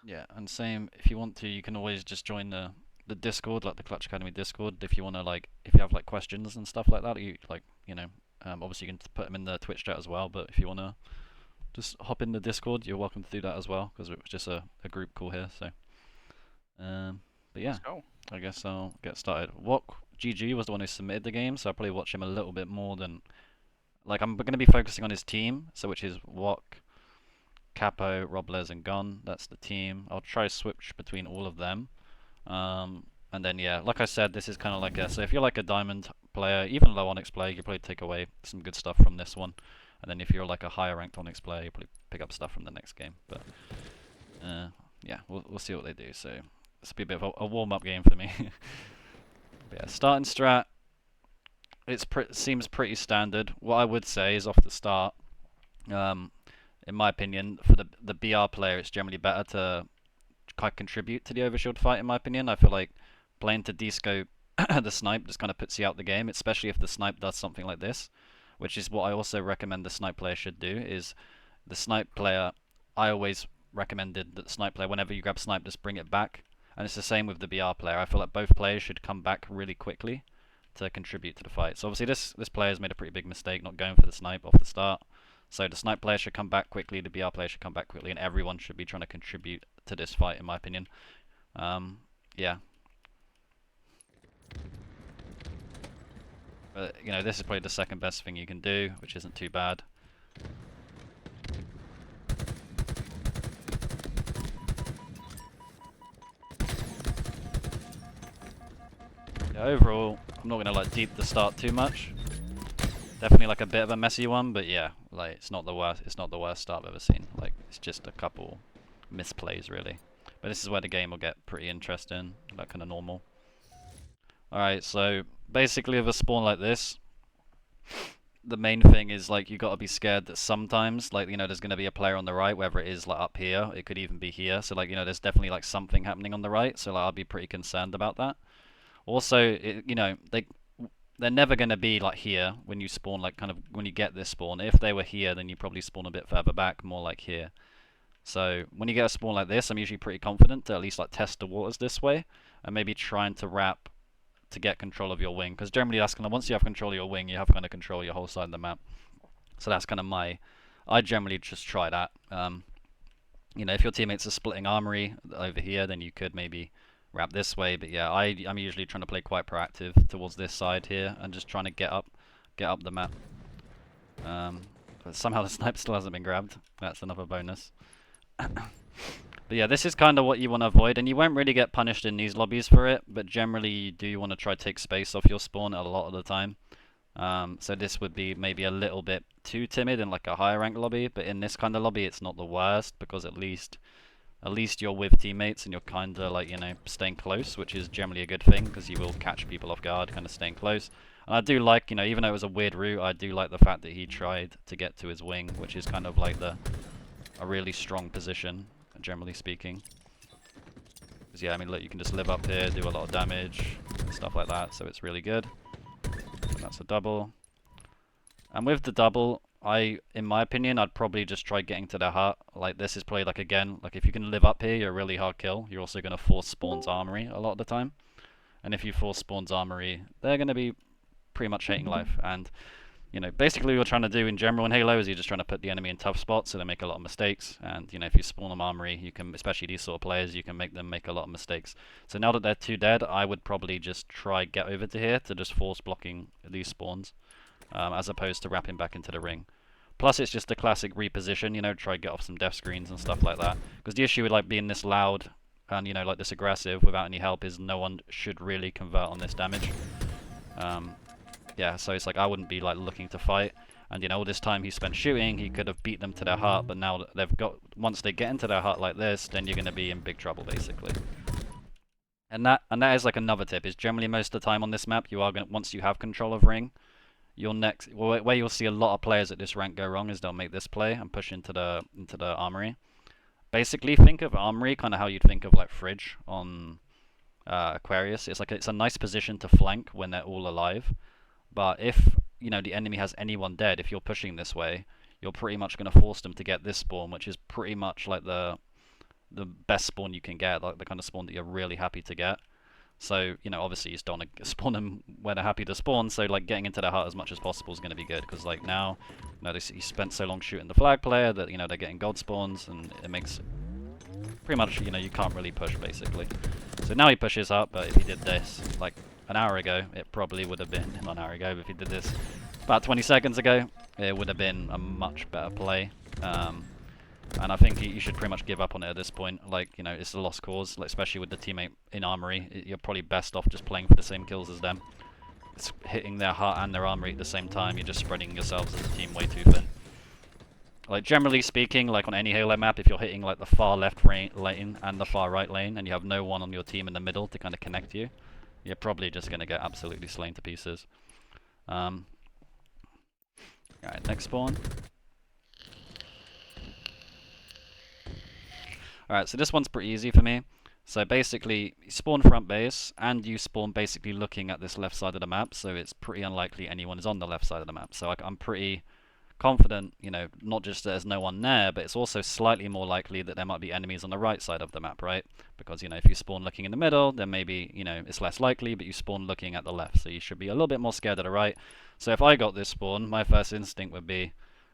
Yeah, and same if you want to, you can always just join the Discord, like the Clutch Academy Discord, if you want to like if you have like questions and stuff like that. You like obviously you can put them in the Twitch chat as well. But if you want to just hop in the Discord, you're welcome to do that as well because it was just a group call here. So, but yeah, Let's go. I guess I'll get started. GG was the one who submitted the game, so I'll probably watch him a little bit more than like I'm going to be focusing on his team, so which is Wok, Capo, Robles, and Gon. That's the team. I'll try to switch between all of them. And then yeah, like I said, this is kind of like so if you're like a diamond player, even low Onyx player, you probably take away some good stuff from this one. And then if you're like a higher ranked Onyx player, you probably pick up stuff from the next game. But yeah, we'll see what they do. So this will be a bit of a warm up game for me. But yeah, starting strat. Seems pretty standard. What I would say is off the start, in my opinion, for the BR player, it's generally better to kind of contribute to the overshield fight. In my opinion, I feel like playing to descope the snipe just kind of puts you out the game, especially if the snipe does something like this, which is what I also recommend the snipe player should do. Is the snipe player? I always recommended that the snipe player, whenever you grab snipe, just bring it back. And it's the same with the BR player. I feel like both players should come back really quickly to contribute to the fight. So obviously this player's made a pretty big mistake not going for the snipe off the start. So the snipe player should come back quickly, the BR player should come back quickly, and everyone should be trying to contribute to this fight, in my opinion. Yeah. But this is probably the second best thing you can do, which isn't too bad. Yeah, overall, I'm not gonna like deep the start too much. Definitely like a bit of a messy one, but yeah, like it's not the worst. It's not the worst start I've ever seen. Like it's just a couple misplays really. But this is where the game will get pretty interesting, like kind of normal. All right, so basically with a spawn like this, the main thing is like you got to be scared that sometimes like there's going to be a player on the right, whether it is like up here, it could even be here. So like there's definitely like something happening on the right. So like I'll be pretty concerned about that. Also, they're never going to be like here when you spawn, like kind of when you get this spawn. If they were here, then you probably spawn a bit further back, more like here. So when you get a spawn like this, I'm usually pretty confident to at least like test the waters this way, and maybe trying to wrap to get control of your wing. Because generally that's kind of, once you have control of your wing, you have kind of control of your whole side of the map. So that's kind of I generally just try that. If your teammates are splitting armory over here, then you could maybe wrap this way. But yeah, I'm usually trying to play quite proactive towards this side here and just trying to get up the map. But somehow the snipe still hasn't been grabbed. That's another bonus. But yeah, this is kind of what you want to avoid, and you won't really get punished in these lobbies for it, but generally you do want to try to take space off your spawn a lot of the time. So this would be maybe a little bit too timid in like a higher rank lobby, but in this kind of lobby it's not the worst, because at least you're with teammates and you're kind of like, staying close, which is generally a good thing, because you will catch people off guard, kind of staying close. And I do like, even though it was a weird route, I do like the fact that he tried to get to his wing, which is kind of like a really strong position, generally speaking. Because yeah, I mean, look, you can just live up here, do a lot of damage, and stuff like that, so it's really good. And that's a double. And with the double, in my opinion, I'd probably just try getting to the hut. Like, this is probably, like, again, like, if you can live up here, you're a really hard kill. You're also going to force Spawn's armory a lot of the time. And if you force Spawn's armory, they're going to be pretty much hating life. And, basically what you're trying to do in general in Halo is you're just trying to put the enemy in tough spots so they make a lot of mistakes. And, if you spawn them armory, you can, especially these sort of players, you can make them make a lot of mistakes. So now that they're 2 dead, I would probably just try get over to here to just force blocking these spawns. As opposed to wrapping back into the ring. Plus, it's just a classic reposition, try to get off some death screens and stuff like that. Because the issue with like being this loud and like this aggressive without any help is no one should really convert on this damage. Yeah, so it's like I wouldn't be like looking to fight. And all this time he spent shooting, he could have beat them to their hut. But now that once they get into their hut like this, then you're going to be in big trouble basically. And that is like another tip. Is generally most of the time on this map, you are going once you have control of ring. Where you'll see a lot of players at this rank go wrong is they'll make this play and push into the armory. Basically, think of armory kind of how you'd think of like fridge on Aquarius. It's a nice position to flank when they're all alive. But if the enemy has anyone dead, if you're pushing this way, you're pretty much going to force them to get this spawn, which is pretty much like the the best spawn you can get, like the kind of spawn that you're really happy to get. So, you know, obviously you just don't want to spawn them where they're happy to spawn, so like getting into their hut as much as possible is going to be good, because like now, you know, you spent so long shooting the flag player that, you know, they're getting god spawns, and it makes pretty much, you know, you can't really push basically. So now he pushes up, but if he did this like an hour ago, it probably would have been, not an hour ago, but if he did this about 20 seconds ago, it would have been a much better play. And I think you should pretty much give up on it at this point. Like, you know, it's a lost cause, like, especially with the teammate in armory. You're probably best off just playing for the same kills as them. It's hitting their heart and their armory at the same time. You're just spreading yourselves as a team way too thin. Like, generally speaking, like on any Halo map, if you're hitting like the far left lane and the far right lane, and you have no one on your team in the middle to kind of connect you, you're probably just going to get absolutely slain to pieces. Alright, next spawn. Alright, so this one's pretty easy for me. So basically, you spawn front base, and you spawn basically looking at this left side of the map, so it's pretty unlikely anyone is on the left side of the map. So I'm pretty confident, you know, not just that there's no one there, but it's also slightly more likely that there might be enemies on the right side of the map, right? Because, you know, if you spawn looking in the middle, then maybe, you know, it's less likely, but you spawn looking at the left, so you should be a little bit more scared of the right. So if I got this spawn, my first instinct would be,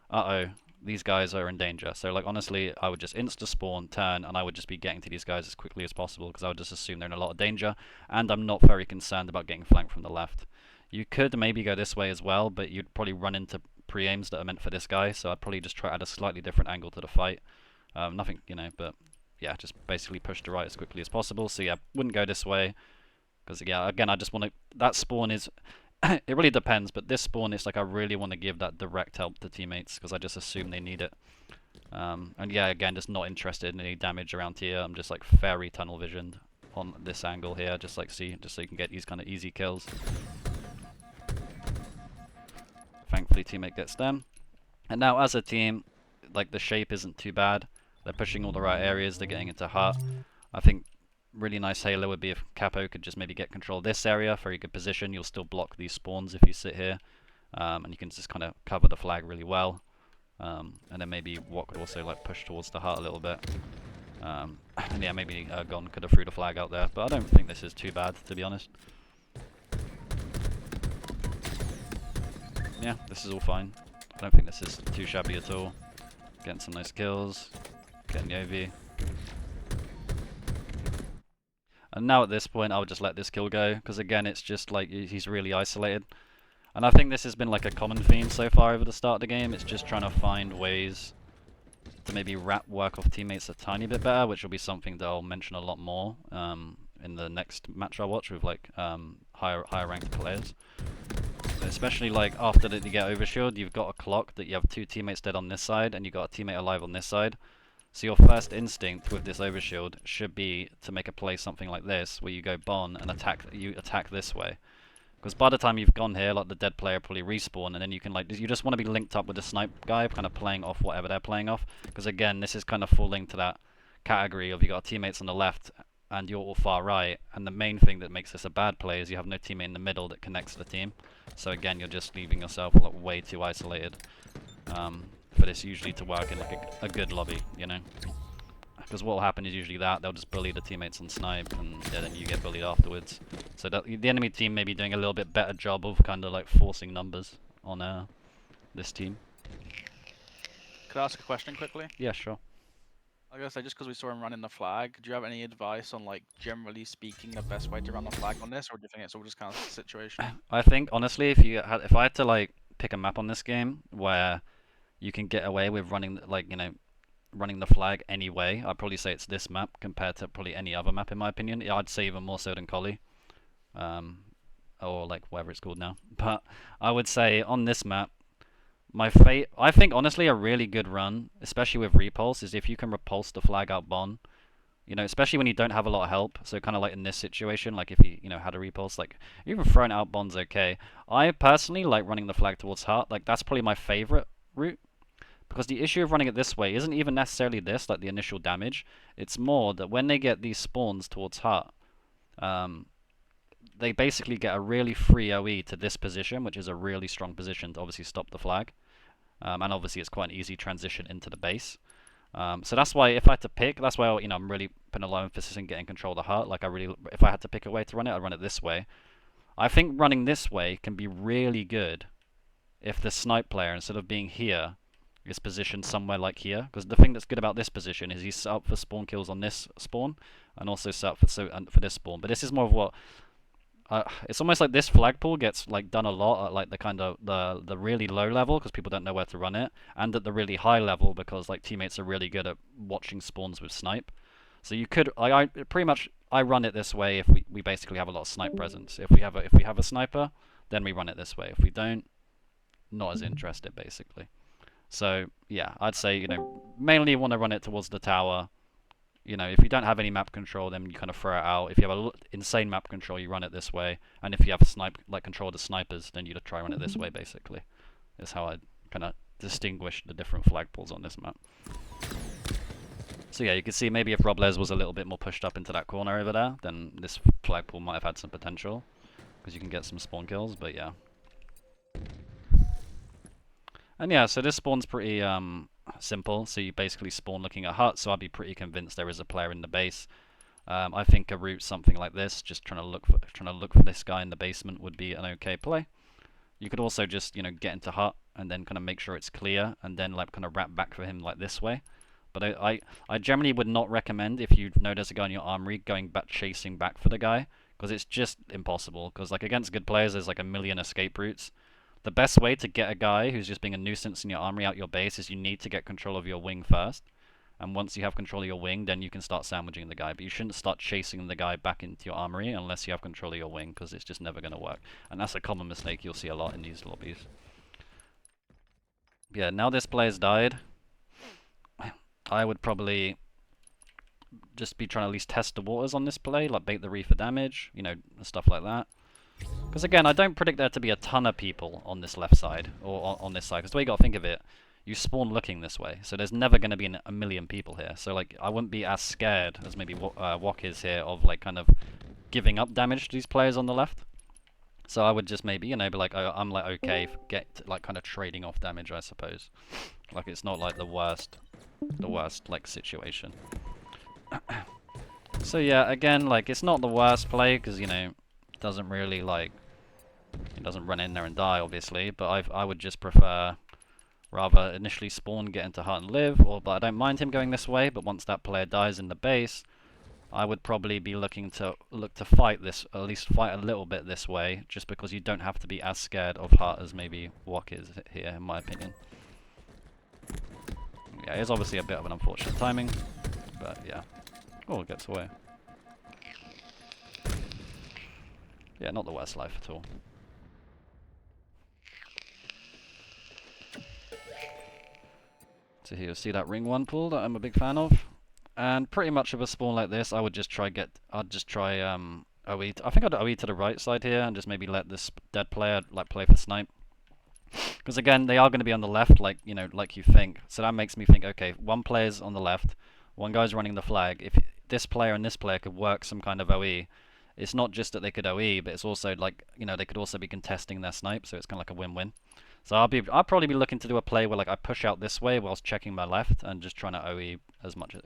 uh-oh, these guys are in danger. So like honestly, I would just insta spawn, turn, and I would just be getting to these guys as quickly as possible, because I would just assume they're in a lot of danger, and I'm not very concerned about getting flanked from the left. You could maybe go this way as well, but you'd probably run into pre-aims that are meant for this guy, so I'd probably just try to add a slightly different angle to the fight. Nothing, you know, but yeah, just basically push to right as quickly as possible. So yeah, wouldn't go this way, because yeah, again, I just want to, that spawn is, it really depends, but this spawn is like I really want to give that direct help to teammates, because I just assume they need it. And yeah, again, just not interested in any damage around here. I'm just like very tunnel visioned on this angle here, just like see, just so you can get these kind of easy kills. Thankfully, teammate gets them. And now as a team, like the shape isn't too bad. They're pushing all the right areas, they're getting into hut. I think really nice Halo would be if Capo could just maybe get control of this area, very good position. You'll still block these spawns if you sit here, and you can just kind of cover the flag really well. And then maybe Watt could also like push towards the hut a little bit. And yeah, maybe Gon could have threw the flag out there, but I don't think this is too bad, to be honest. Yeah, this is all fine. I don't think this is too shabby at all. Getting some nice kills, getting the OV. And now at this point, I would just let this kill go, because again, it's just like he's really isolated. And I think this has been like a common theme so far over the start of the game. It's just trying to find ways to maybe work off teammates a tiny bit better, which will be something that I'll mention a lot more in the next match I watch with like higher ranked players. So especially like after that you get overshield, you've got a clock that you have two teammates dead on this side, and you've got a teammate alive on this side. So your first instinct with this overshield should be to make a play something like this, where you go Bon and attack this way. Because by the time you've gone here, like the dead player probably respawn, and then you can like, you just want to be linked up with the snipe guy, kind of playing off whatever they're playing off. Because again, this is kind of falling to that category of you got teammates on the left and you're all far right, and the main thing that makes this a bad play is you have no teammate in the middle that connects the team. So again, you're just leaving yourself like way too isolated for this usually to work in like a good lobby, you know. Because what will happen is usually that they'll just bully the teammates on snipe, and yeah, then you get bullied afterwards. So that, the enemy team may be doing a little bit better job of kind of like forcing numbers on this team. Could I ask a question quickly? Yeah, sure. I guess just because we saw him running the flag, do you have any advice on, like, generally speaking, the best way to run the flag on this, or do you think it's all just kind of situational? I think honestly, if I had to like pick a map on this game where you can get away with running like, you know, running the flag anyway, I'd probably say it's this map compared to probably any other map in my opinion. I'd say even more so than Collie, or like whatever it's called now. But I would say on this map, I think honestly a really good run, especially with repulse, is if you can repulse the flag out Bon. You know, especially when you don't have a lot of help. So kind of like in this situation, like if you know had a repulse, like even throwing out Bon's okay. I personally like running the flag towards Heart. Like that's probably my favorite route. Because the issue of running it this way isn't even necessarily this, like the initial damage. It's more that when they get these spawns towards Heart, they basically get a really free OE to this position, which is a really strong position to obviously stop the flag. And obviously it's quite an easy transition into the base. So that's why if I had to pick, that's why I'm really putting a lot of emphasis in getting control of the hut. Like if I had to pick a way to run it, I'd run it this way. I think running this way can be really good if the snipe player, instead of being here, is positioned somewhere like here. Because the thing that's good about this position is he's set up for spawn kills on this spawn, and also set up for this spawn. But this is more of what it's almost like this flagpole gets like done a lot at like the kind of the really low level because people don't know where to run it, and at the really high level because like teammates are really good at watching spawns with snipe. So you could I pretty much I run it this way if we basically have a lot of snipe presence. If we have a sniper, then we run it this way. If we don't, not as interested basically. So yeah, I'd say mainly you want to run it towards the tower. If you don't have any map control, then you kind of throw it out. If you have insane map control, you run it this way. And if you have control of the snipers, then you try run it this way, basically. Is how I kind of distinguish the different flagpoles on this map. So yeah, you can see maybe if Robles was a little bit more pushed up into that corner over there, then this flagpole might have had some potential. Because you can get some spawn kills, but yeah. And yeah, so this spawn's pretty simple. So you basically spawn looking at hut, so I'd be pretty convinced there is a player in the base. I think a route something like this, just trying to look for this guy in the basement, would be an okay play. You could also just get into hut and then kind of make sure it's clear, and then like kind of wrap back for him like this way. But I generally would not recommend, if you know there's a guy in your armory, going back chasing back for the guy, because it's just impossible. Because like against good players, there's like a million escape routes. The best way to get a guy who's just being a nuisance in your armory out your base is you need to get control of your wing first. And once you have control of your wing, then you can start sandwiching the guy. But you shouldn't start chasing the guy back into your armory unless you have control of your wing, because it's just never going to work. And that's a common mistake you'll see a lot in these lobbies. Yeah, now this player's died, I would probably just be trying to at least test the waters on this play, like bait the reef for damage, stuff like that. Because again, I don't predict there to be a ton of people on this left side, or on this side, because the way you got to think of it, you spawn looking this way, so there's never going to be a million people here. So like, I wouldn't be as scared as maybe Wok is here of like kind of giving up damage to these players on the left. So I would just maybe, be like, I'm like okay, like kind of trading off damage, I suppose. Like it's not like the worst like situation. So yeah, again, like it's not the worst play because doesn't really like it doesn't run in there and die obviously, but I would just prefer rather initially spawn, get into hut and live, but I don't mind him going this way, but once that player dies in the base, I would probably be looking to fight this, at least fight a little bit this way, just because you don't have to be as scared of hut as maybe Wok is here, in my opinion. Yeah, it's obviously a bit of an unfortunate timing, but yeah. Oh, it gets away. Yeah, not the worst life at all. So here, see that ring one pull that I'm a big fan of, and pretty much with a spawn like this, I would just try OE. I think I'd OE to the right side here, and just maybe let this dead player like play for snipe. Because again, they are going to be on the left, like like you think. So that makes me think, okay, one player's on the left, one guy's running the flag. If this player and this player could work some kind of OE, it's not just that they could OE, but it's also like they could also be contesting their snipe, so it's kind of like a win-win. So I'll probably be looking to do a play where like I push out this way whilst checking my left and just trying to OE as much as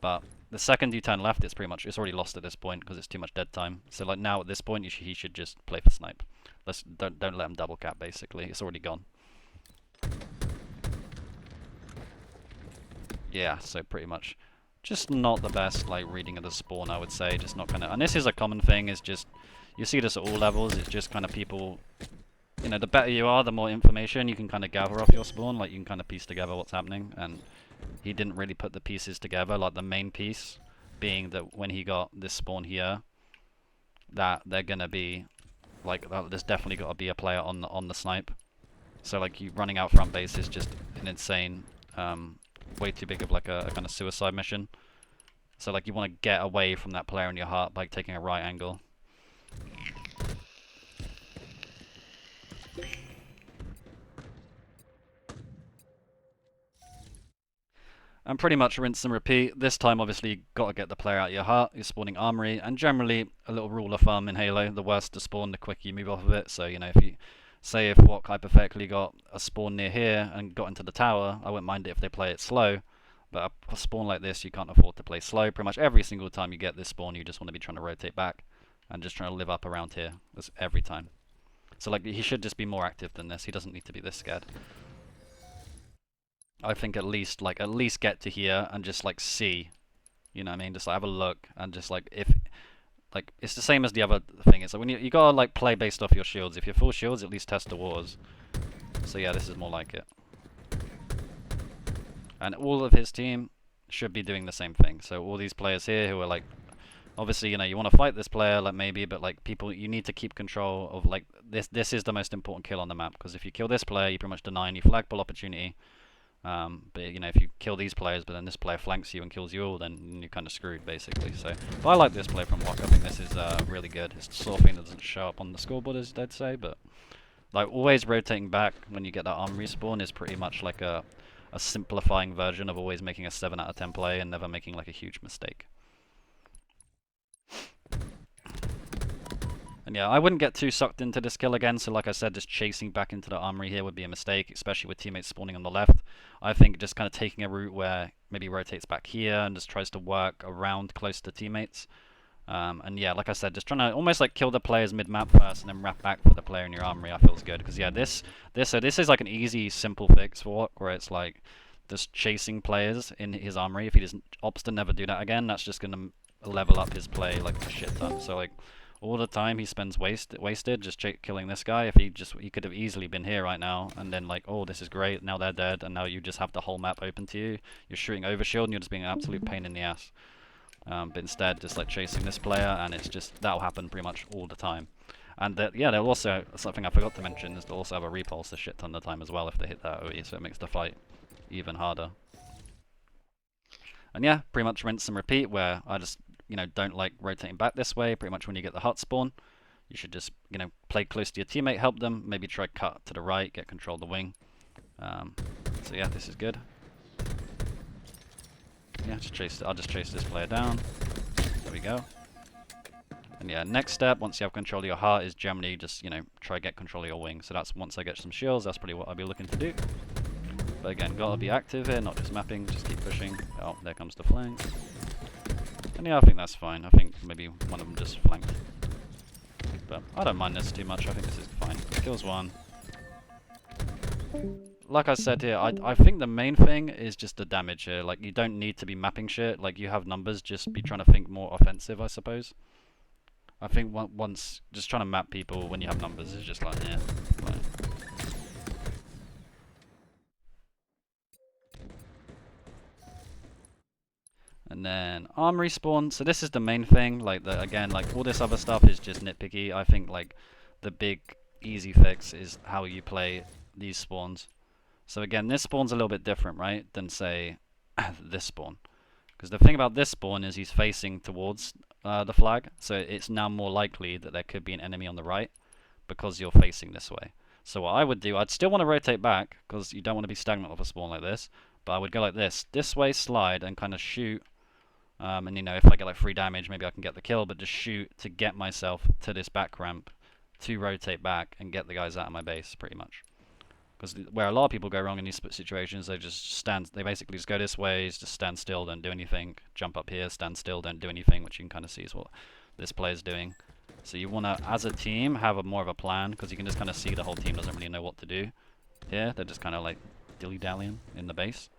But the second you turn left, it's already lost at this point because it's too much dead time. So like now at this point, he should just play for snipe. Don't let him double cap. Basically, it's already gone. Yeah, so pretty much, just not the best like reading of the spawn, I would say. Just not kind of, and this is a common thing. Is just you see this at all levels. It's just kind of people. The better you are, the more information you can kind of gather off your spawn. Like you can kind of piece together what's happening, and he didn't really put the pieces together. Like the main piece being that when he got this spawn here, that they're gonna be like there's definitely got to be a player on the snipe. So like you running out front base is just an insane, way too big of like a kind of suicide mission. So like you want to get away from that player in your heart by taking a right angle. And pretty much rinse and repeat. This time, obviously, you got to get the player out of your heart. You're spawning armory, and generally, a little rule of thumb in Halo: the worse to spawn, the quicker you move off of it. So if Wok hypothetically got a spawn near here and got into the tower, I wouldn't mind it if they play it slow. But a spawn like this, you can't afford to play slow. Pretty much every single time you get this spawn, you just want to be trying to rotate back and just trying to live up around here. That's every time. So like he should just be more active than this. He doesn't need to be this scared. I think at least get to here and just like see, you know what I mean? Just like have a look and just like if like it's the same as the other thing. It's like when you gotta like play based off your shields. If you're full shields, at least test the waters. So yeah, this is more like it. And all of his team should be doing the same thing. So all these players here who are like, obviously, you know, you want to fight this player, like maybe, but like people, you need to keep control of like this. This is the most important kill on the map because if you kill this player, you pretty much deny any flagpole opportunity. But you know, if you kill these players, but then this player flanks you and kills you all, then you're kind of screwed, basically. So, but I like this play from Wok. I think this is really good. It's the sort of thing that doesn't show up on the scoreboard, as they'd say, but like always rotating back when you get that arm respawn is pretty much like a simplifying version of always making a 7 out of 10 play and never making like a huge mistake. And yeah, I wouldn't get too sucked into this kill again, so like I said, just chasing back into the armory here would be a mistake, especially with teammates spawning on the left. I think just kind of taking a route where maybe rotates back here and just tries to work around close to teammates. And yeah, like I said, just trying to almost like kill the players mid-map first and then wrap back for the player in your armory, I feels good. Because yeah, this is like an easy, simple fix for Wok, where it's like just chasing players in his armory. If he doesn't opts to never do that again, that's just going to level up his play like a shit ton. So like all the time he spends wasted just killing this guy. If he could have easily been here right now, and then like, oh, this is great, now they're dead, and now you just have the whole map open to you. You're shooting over shield, and you're just being an absolute pain in the ass. But instead, just like chasing this player, and it's just that'll happen pretty much all the time. And yeah, they'll also, something I forgot to mention is they'll also have a repulse a shit ton of the time as well if they hit that OE, so it makes the fight even harder. And yeah, pretty much rinse and repeat, where I just, you know, don't like rotating back this way. Pretty much when you get the hut spawn, you should just, you know, play close to your teammate, help them, maybe try cut to the right, get control of the wing. So yeah, this is good. Yeah, I'll just chase this player down. There we go. And yeah, next step, once you have control of your heart, is generally just, you know, try get control of your wing. So that's once I get some shields, that's probably what I'll be looking to do. But again, gotta be active here, not just mapping, just keep pushing. Oh, there comes the flank. And yeah, I think that's fine. I think maybe one of them just flanked. But I don't mind this too much, I think this is fine. Kills one. Like I said here, I think the main thing is just the damage here. Like, you don't need to be mapping shit. Like, you have numbers, just be trying to think more offensive, I suppose. I think once just trying to map people when you have numbers is just like, yeah. Like. And then armory spawn. So this is the main thing. Like, again, like all this other stuff is just nitpicky. I think like the big easy fix is how you play these spawns. So again, this spawn's a little bit different, right, than say this spawn. Because the thing about this spawn is he's facing towards the flag, so it's now more likely that there could be an enemy on the right because you're facing this way. So what I would do, I'd still want to rotate back because you don't want to be stagnant with a spawn like this, but I would go like this way, slide, and kind of shoot. And you know, if I get like 3 damage, maybe I can get the kill, but just shoot to get myself to this back ramp to rotate back and get the guys out of my base, pretty much. Because where a lot of people go wrong in these situations, they basically just go this way, just stand still, don't do anything, jump up here, stand still, don't do anything, which you can kind of see is what this player's doing. So you want to, as a team, have more of a plan, because you can just kind of see the whole team doesn't really know what to do here. They're just kind of like dilly-dallying in the base.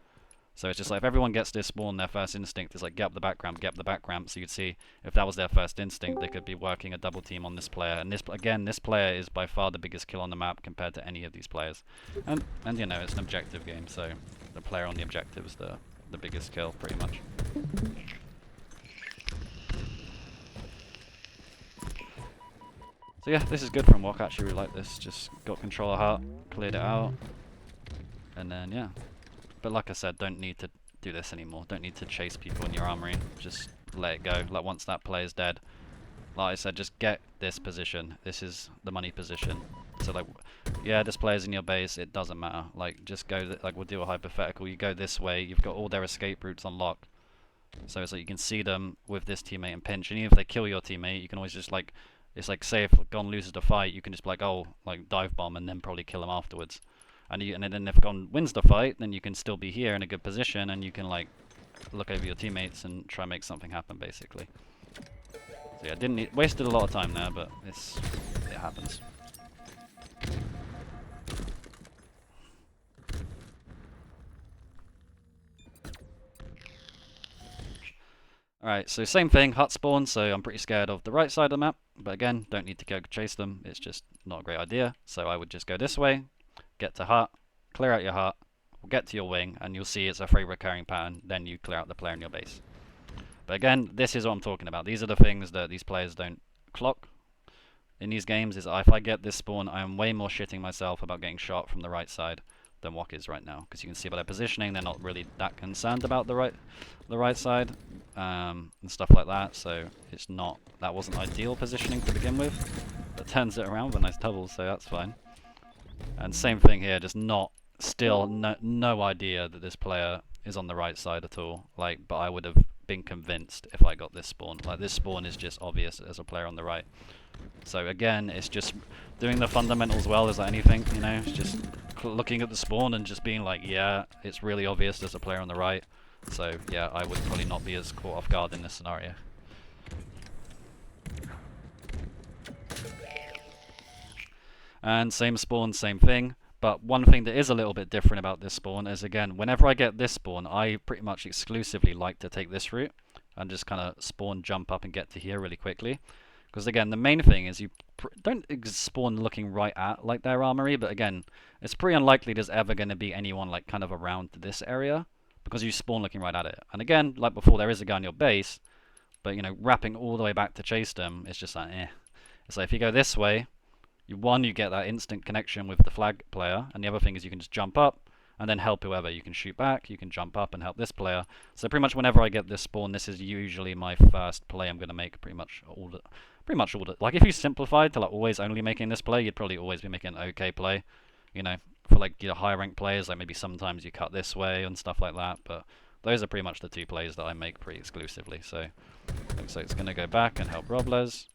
So it's just like if everyone gets this spawn, their first instinct is like get up the back ramp, get up the back ramp. So you could see if that was their first instinct, they could be working a double team on this player. And this, again, this player is by far the biggest kill on the map compared to any of these players. And you know, it's an objective game, so the player on the objective is the biggest kill, pretty much. So yeah, this is good from Wok. I actually really like this. Just got control of heart, cleared it out, and then yeah. But like I said, don't need to do this anymore. Don't need to chase people in your armory. Just let it go. Like once that player's dead, like I said, just get this position. This is the money position. So like, yeah, this player's in your base. It doesn't matter. Like just go. Like we'll do a hypothetical. You go this way. You've got all their escape routes unlocked. So it's like you can see them with this teammate and pinch. And even if they kill your teammate, you can always just like, it's like say if Gon loses the fight, you can just be like, oh, like dive bomb and then probably kill him afterwards. And then if Gon wins the fight, then you can still be here in a good position, and you can like look over your teammates and try and make something happen, basically. So yeah, wasted a lot of time there, but it happens. Alright, so same thing, hut spawn, so I'm pretty scared of the right side of the map, but again, don't need to go chase them, it's just not a great idea. So I would just go this way, get to hut, clear out your hut, get to your wing, and you'll see it's a free recurring pattern, then you clear out the player in your base. But again, this is what I'm talking about. These are the things that these players don't clock in these games, is if I get this spawn, I am way more shitting myself about getting shot from the right side than Wok is right now. Because you can see by their positioning, they're not really that concerned about the right side, and stuff like that. So that wasn't ideal positioning to begin with. That turns it around with a nice double, so that's fine. And same thing here, just still no idea that this player is on the right side at all. But I would have been convinced if I got this spawn. This spawn is just obvious as a player on the right. So again, it's just doing the fundamentals well as anything, you know, it's just looking at the spawn and just being like, yeah, it's really obvious there's a player on the right. So yeah, I would probably not be as caught off guard in this scenario. And same spawn, same thing. But one thing that is a little bit different about this spawn is, again, whenever I get this spawn, I pretty much exclusively like to take this route and just kind of spawn, jump up and get to here really quickly. Because again, the main thing is you don't spawn looking right at their armory, but again, it's pretty unlikely there's ever going to be anyone kind of around this area because you spawn looking right at it. And again, like before, there is a guy on your base, but you know, wrapping all the way back to chase them, it's just like, eh. It's like if you go this way, you get that instant connection with the flag player, and the other thing is you can just jump up and then help whoever. You can shoot back, you can jump up and help this player. So pretty much whenever I get this spawn, this is usually my first play I'm going to make pretty much all the... Like, if you simplified to always only making this play, you'd probably always be making an okay play. You know, for your higher ranked players, maybe sometimes you cut this way and stuff like that. But those are pretty much the two plays that I make pretty exclusively. So looks like it's going to go back and help Robles,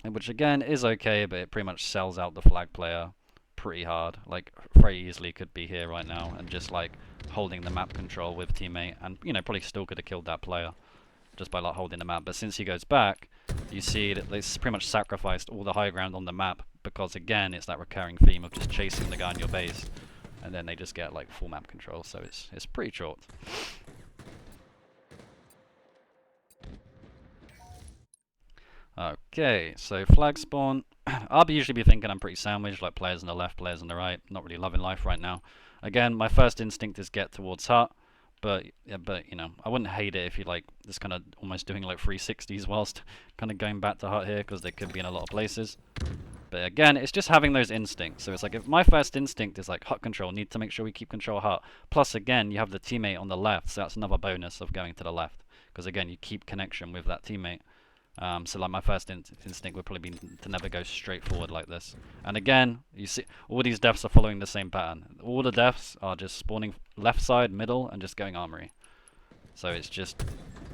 which again is okay, but it pretty much sells out the flag player pretty hard. Very easily could be here right now and just holding the map control with teammate, and you know, probably still could have killed that player just by holding the map. But since he goes back, you see that it's pretty much sacrificed all the high ground on the map, because again, it's that recurring theme of just chasing the guy in your base, and then they just get full map control. So it's pretty short. Okay, so flag spawn. I'll usually be thinking I'm pretty sandwiched, players on the left, players on the right. Not really loving life right now. Again, my first instinct is get towards hut, but you know, I wouldn't hate it if you just kind of almost doing 360s whilst kind of going back to hut here, because they could be in a lot of places. But again, it's just having those instincts. So it's if my first instinct is hut control, need to make sure we keep control of hut. Plus again, you have the teammate on the left, so that's another bonus of going to the left, because again, you keep connection with that teammate. So my first instinct would probably be to never go straight forward like this. And again, you see all these deaths are following the same pattern. All the deaths are just spawning left side, middle, and just going armory. So it's just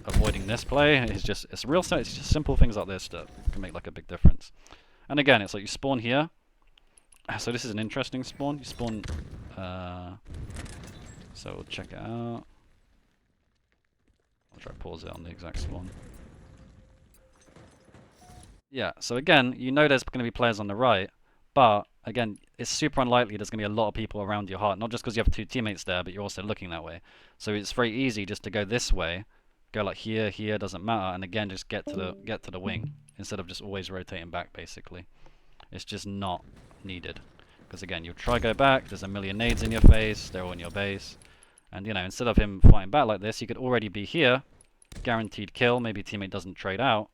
avoiding this play. It's just simple things like this that can make a big difference. And again, it's you spawn here. So this is an interesting spawn. You spawn. So we'll check it out. I'll try to pause it on the exact spawn. Yeah, so again, you know there's going to be players on the right, but again, it's super unlikely there's going to be a lot of people around your hut, not just because you have two teammates there, but you're also looking that way. So it's very easy just to go this way, go here, doesn't matter, and again, just get to the wing, instead of just always rotating back, basically. It's just not needed. Because again, you'll try go back, there's a million nades in your face, they're all in your base, and you know, instead of him fighting back like this, you could already be here, guaranteed kill, maybe teammate doesn't trade out.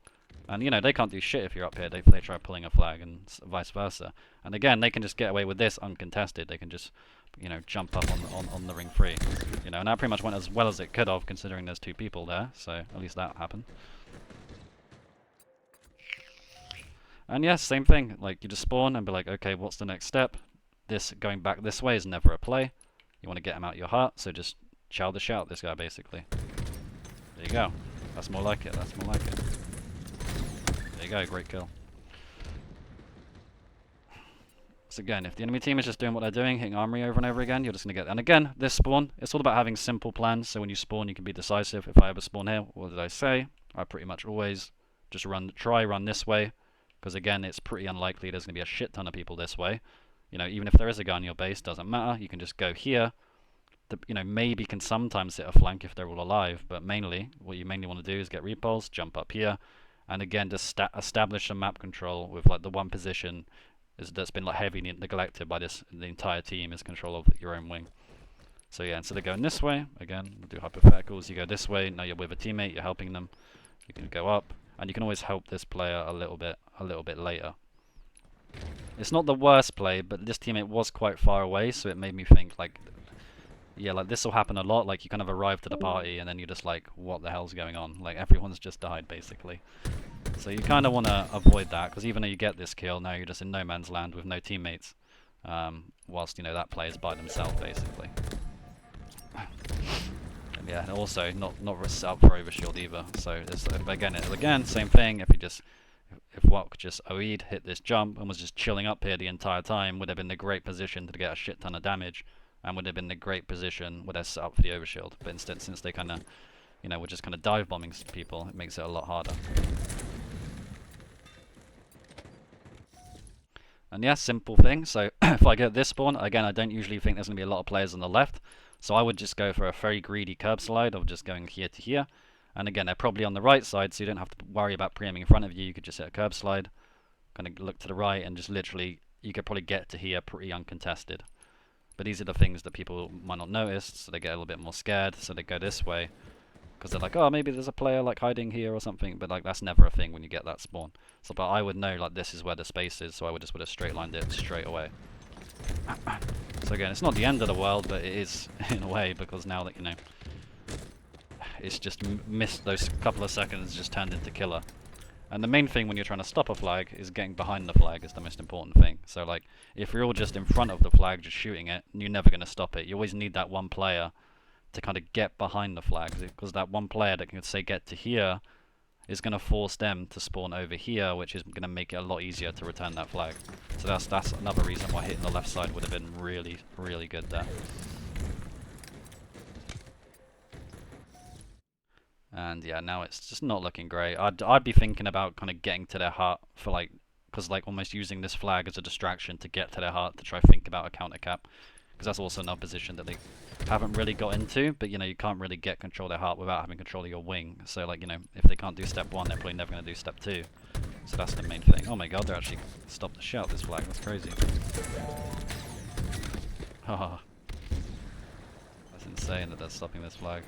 And you know, they can't do shit if you're up here. They try pulling a flag, and vice versa. And again, they can just get away with this uncontested. They can just, you know, jump up on the ring free. You know, and that pretty much went as well as it could have, considering there's two people there. So at least that happened. And yes, same thing. You just spawn and be like, okay, what's the next step? This going back this way is never a play. You want to get him out of your hut, so just chow the shout this guy, basically. There you go. That's more like it. That's more like it. There you go, great kill. So again, if the enemy team is just doing what they're doing, hitting armory over and over again, you're just going to get... And again, this spawn, it's all about having simple plans, so when you spawn, you can be decisive. If I ever spawn here, what did I say? I pretty much always just try run this way, because again, it's pretty unlikely there's going to be a shit ton of people this way. You know, even if there is a guy on your base, doesn't matter. You can just go here. You know, maybe can sometimes hit a flank if they're all alive, but mainly, what you mainly want to do is get repulse, jump up here, and again, just establish some map control with like the one position that's been like heavily neglected by the entire team is control of your own wing. So yeah, instead of going this way, again, we'll do hypotheticals, you go this way, now you're with a teammate, you're helping them, you can go up, and you can always help this player a little bit later. It's not the worst play, but this teammate was quite far away, so it made me think like, yeah, like this will happen a lot, like you kind of arrive to the party and then you're just like, what the hell's going on? Like everyone's just died basically. So you kind of want to avoid that, because even though you get this kill, now you're just in no man's land with no teammates, whilst, you know, that player's by themselves basically. And yeah, also not set up for overshield either. So it's, again, same thing. If Wok just OE'd, hit this jump, and was just chilling up here the entire time, would have been the great position to get a shit ton of damage, and would have been the great position where they're set up for the overshield. But instead, since they kind of, you know, were just kind of dive bombing people, it makes it a lot harder. And yeah, simple thing. So if I get this spawn, again, I don't usually think there's going to be a lot of players on the left. So I would just go for a very greedy curb slide of just going here to here. And again, they're probably on the right side, so you don't have to worry about pre-aiming in front of you. You could just hit a curb slide, kind of look to the right, and just literally, you could probably get to here pretty uncontested. But these are the things that people might not notice, so they get a little bit more scared, so they go this way. Because they're like, oh, maybe there's a player like hiding here or something, but like that's never a thing when you get that spawn. So, but I would know like this is where the space is, so I would just have straight lined it straight away. So again, it's not the end of the world, but it is in a way, because now that, you know, it's just missed those couple of seconds, just turned into killer. And the main thing when you're trying to stop a flag is getting behind the flag is the most important thing. So like, if you're all just in front of the flag, just shooting it, you're never going to stop it. You always need that one player to kind of get behind the flags, because that one player that can say get to here is going to force them to spawn over here, which is going to make it a lot easier to return that flag. So that's another reason why hitting the left side would have been really, really good there. And yeah, now it's just not looking great. I'd be thinking about kind of getting to their heart for like, because like almost using this flag as a distraction to get to their heart to try think about a counter cap, because that's also another position that they haven't really got into. But you know, you can't really get control of their heart without having control of your wing. So like, you know, if they can't do step 1, they're probably never going to do step 2. So that's the main thing. Oh my god, they're actually stopped the shit out of this flag. That's crazy. Haha. That's insane that they're stopping this flag.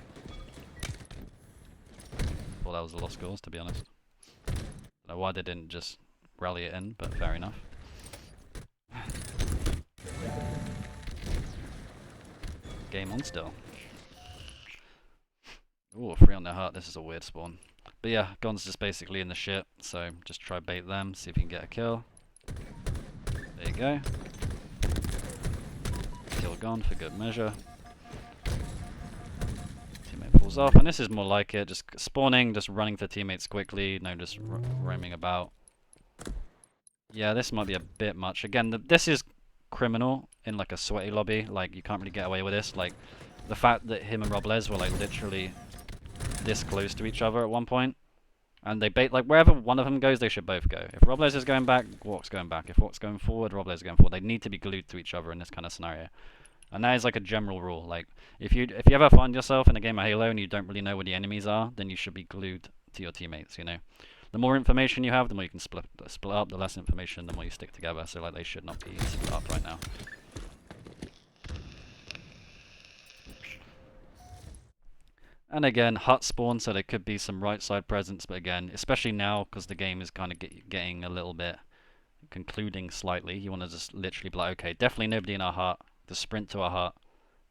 Thought that was a lost cause, to be honest. Don't know why they didn't just rally it in, but fair enough. Game on still. Ooh, 3 on their heart. This is a weird spawn. But yeah, Gon's just basically in the shit, so just try bait them, see if you can get a kill. There you go. Kill Gon for good measure. Teammate falls off, and this is more like it, just spawning, just running to teammates quickly, no just roaming about. Yeah, this might be a bit much. Again, this is criminal in like a sweaty lobby, like you can't really get away with this. Like the fact that him and Robles were like literally this close to each other at one point, and they bait, like wherever one of them goes, they should both go. If Robles is going back, Walk's going back. If Walk's going forward, Robles is going forward. They need to be glued to each other in this kind of scenario. And that is like a general rule. Like if you ever find yourself in a game of Halo and you don't really know where the enemies are, then you should be glued to your teammates, you know. The more information you have, the more you can split up. The less information, the more you stick together. So like they should not be split up right now. And again, hut spawn, so there could be some right side presence, but again, especially now because the game is kind of getting a little bit concluding slightly, you want to just literally be like, okay, definitely nobody in our hut. Just sprint to our hut,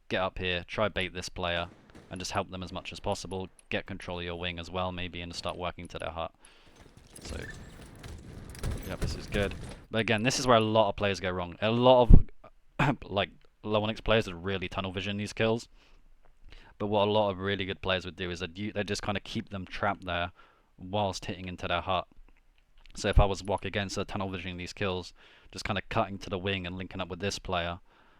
get up here, try bait this player, and just help them as much as possible. Get control of your wing as well, maybe, and start working to their hut. So, yeah, this is good. But again, this is where a lot of players go wrong. A lot of like low Onyx players would really tunnel vision these kills. But what a lot of really good players would do is they just kind of keep them trapped there whilst hitting into their hut. So if I was walk against a tunnel visioning these kills, just kind of cutting to the wing and linking up with this player,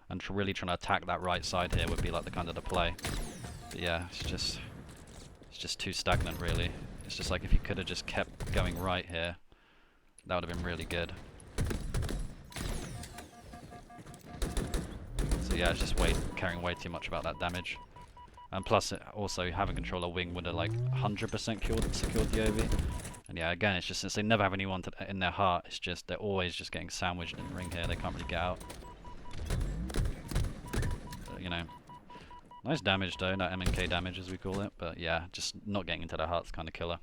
and really trying to attack that right side here would be like the kind of the play. But yeah, it's just too stagnant really. It's just like if you could have just kept going right here, that would have been really good. So yeah, it's just caring way too much about that damage. And plus, also having control of wing would have like 100% secured the OV. And yeah, again, it's just since they never have anyone in their heart, it's just they're always just getting sandwiched in the ring here. They can't really get out. But, you know, nice damage though, that M&K damage as we call it. But yeah, just not getting into their heart's kind of killer.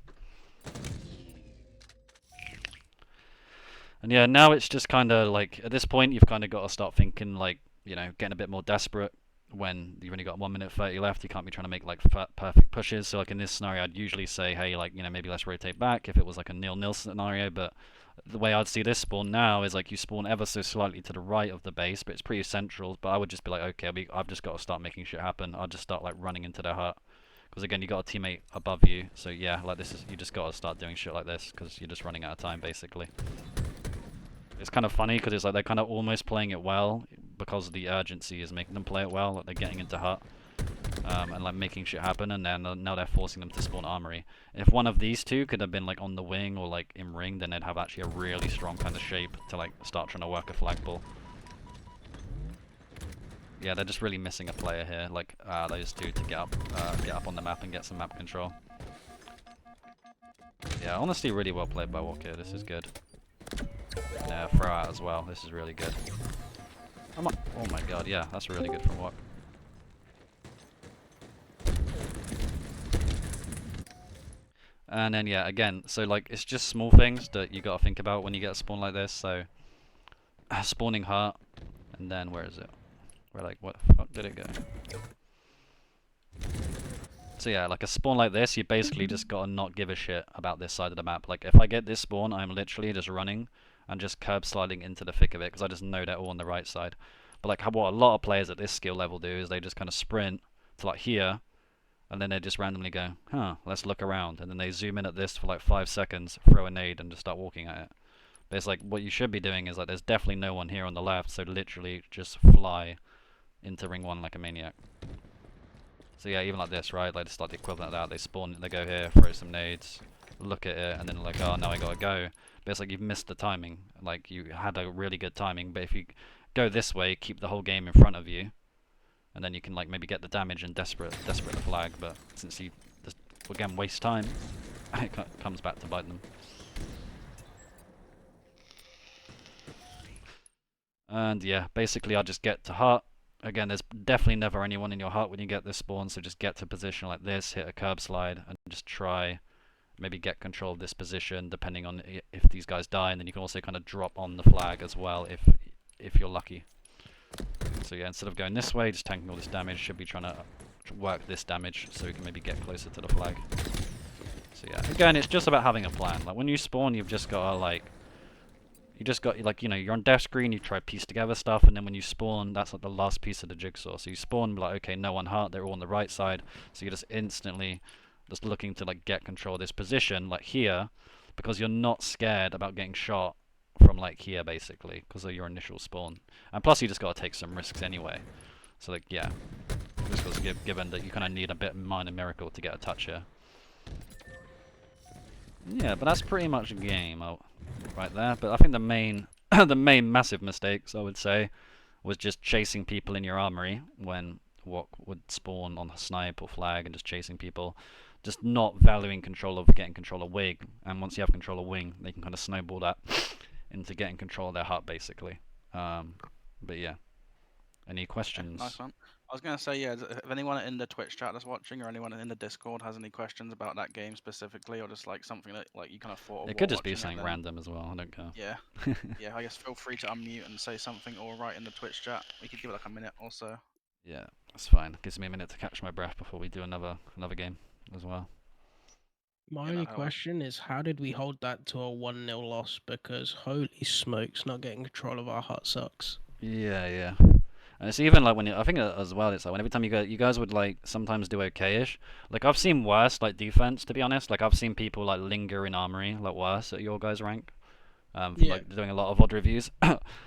And yeah, now it's just kind of like at this point you've kind of got to start thinking like, you know, getting a bit more desperate. When you've only got 1 minute 30 left, you can't be trying to make like perfect pushes. So like in this scenario, I'd usually say, hey, like, you know, maybe let's rotate back if it was like a 0-0 scenario. But the way I'd see this spawn now is like you spawn ever so slightly to the right of the base, but it's pretty central. But I would just be like, okay, I've just got to start making shit happen. I'll just start like running into their hut. Because again, you got a teammate above you. So yeah, like this is, you just got to start doing shit like this because you're just running out of time basically. It's kind of funny because it's like they're kind of almost playing it well because the urgency is making them play it well. Like they're getting into hut and like making shit happen, and then now they're forcing them to spawn armory. If one of these two could have been like on the wing or like in ring, then they'd have actually a really strong kind of shape to like start trying to work a flagpole. Yeah, they're just really missing a player here, like those two, to get up on the map and get some map control. Yeah, honestly, really well played by Walker. This is good. Yeah, throw out as well. This is really good. Oh my god, yeah, that's really good from Walk. And then yeah, again, so like it's just small things that you gotta think about when you get a spawn like this. So spawning heart, and then where is it? Where like what the fuck did it go? So yeah, like a spawn like this, you basically just gotta not give a shit about this side of the map. Like if I get this spawn, I'm literally just running and just curb sliding into the thick of it because I just know they're all on the right side. But like what a lot of players at this skill level do is they just kind of sprint to like here, and then they just randomly go, huh, let's look around, and then they zoom in at this for like 5 seconds, throw a nade, and just start walking at it. But it's like what you should be doing is like there's definitely no one here on the left, so literally just fly into ring 1 like a maniac. So yeah, even like this, right? Like it's like the equivalent of that. They spawn, they go here, throw some nades, look at it, and then like, oh, now I gotta go. But it's like you've missed the timing. Like you had a really good timing, but if you go this way, keep the whole game in front of you, and then you can like maybe get the damage and desperate the flag. But since you just again waste time, it comes back to bite them. And yeah, basically I just get to heart. Again, there's definitely never anyone in your heart when you get this spawn, so just get to a position like this, hit a curb slide, and just try maybe get control of this position depending on if these guys die, and then you can also kind of drop on the flag as well if you're lucky. So yeah, instead of going this way, just tanking all this damage, should be trying to work this damage so we can maybe get closer to the flag. So yeah, again, it's just about having a plan. Like when you spawn, you've just got to like, you just got like, you know, you're on death screen, you try to piece together stuff, and then when you spawn, that's like the last piece of the jigsaw. So you spawn like, okay, no one heart, they're all on the right side, so you're just instantly just looking to like get control of this position like here, because you're not scared about getting shot from like here basically because of your initial spawn. And plus you just got to take some risks anyway. So like yeah, just was given that you kind of need a bit of minor miracle to get a touch here. Yeah, but that's pretty much a game right there. But I think the main the main massive mistakes I would say was just chasing people in your armory when what would spawn on snipe or flag and just chasing people. Just not valuing control of getting control of wing, and once you have control of wing, they can kind of snowball that into getting control of their hut, basically. But yeah, any questions? Nice one. I was gonna say, yeah, if anyone in the Twitch chat that's watching or anyone in the Discord has any questions about that game specifically, or just like something that like you kind of thought of It could while just be watching something then, random as well. I don't care. yeah, yeah, I guess feel free to unmute and say something or write in the Twitch chat. We could give it like a minute or so. Yeah, that's fine. Gives me a minute to catch my breath before we do another game as well. My Yeah, only no, question is, how did we hold that to a 1-0 loss? Because holy smokes, not getting control of our hut sucks. Yeah, yeah. And it's even like when I think as well, it's like when every time you guys would like sometimes do okay-ish. Like I've seen worse like defense, to be honest. Like I've seen people like linger in armory like worse at your guys' rank. From Yeah. like doing a lot of odd reviews.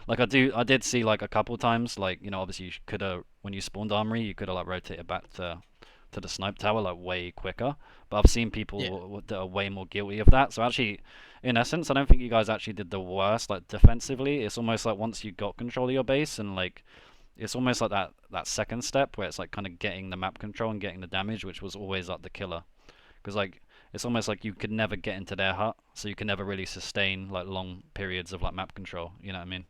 Like I did see like a couple times, like obviously you could have when you spawned armory, you could have like rotated back to the snipe tower like way quicker. But I've seen Yeah. people that are way more guilty of that. So actually, in essence, I don't think you guys actually did the worst like defensively. It's almost like once you got control of your base and like it's almost like that second step where it's like kind of getting the map control and getting the damage, which was always like the killer. Because like it's almost like you could never get into their hut, so you can never really sustain like long periods of like map control. You know what I mean?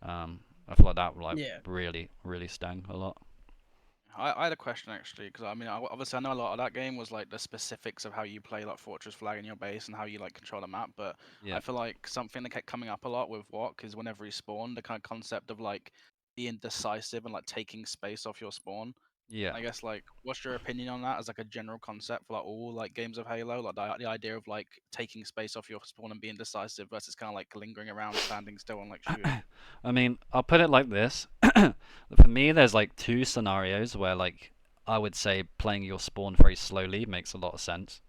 I feel like that would like Yeah. really stung a lot. I had a question actually, because I mean, obviously I know a lot of that game was like the specifics of how you play like Fortress Flag in your base and how you like control the map. But Yeah, I feel like something that kept coming up a lot with Wok is whenever he spawned, the kind of concept of like being decisive and like taking space off your spawn. yeah. I guess like, what's your opinion on that as like a general concept for like all like games of Halo? Like the idea of like taking space off your spawn and being decisive versus kind of like lingering around, standing still and like shooting. I mean, I'll put it like this. For me, there's like two scenarios where like I would say playing your spawn very slowly makes a lot of sense.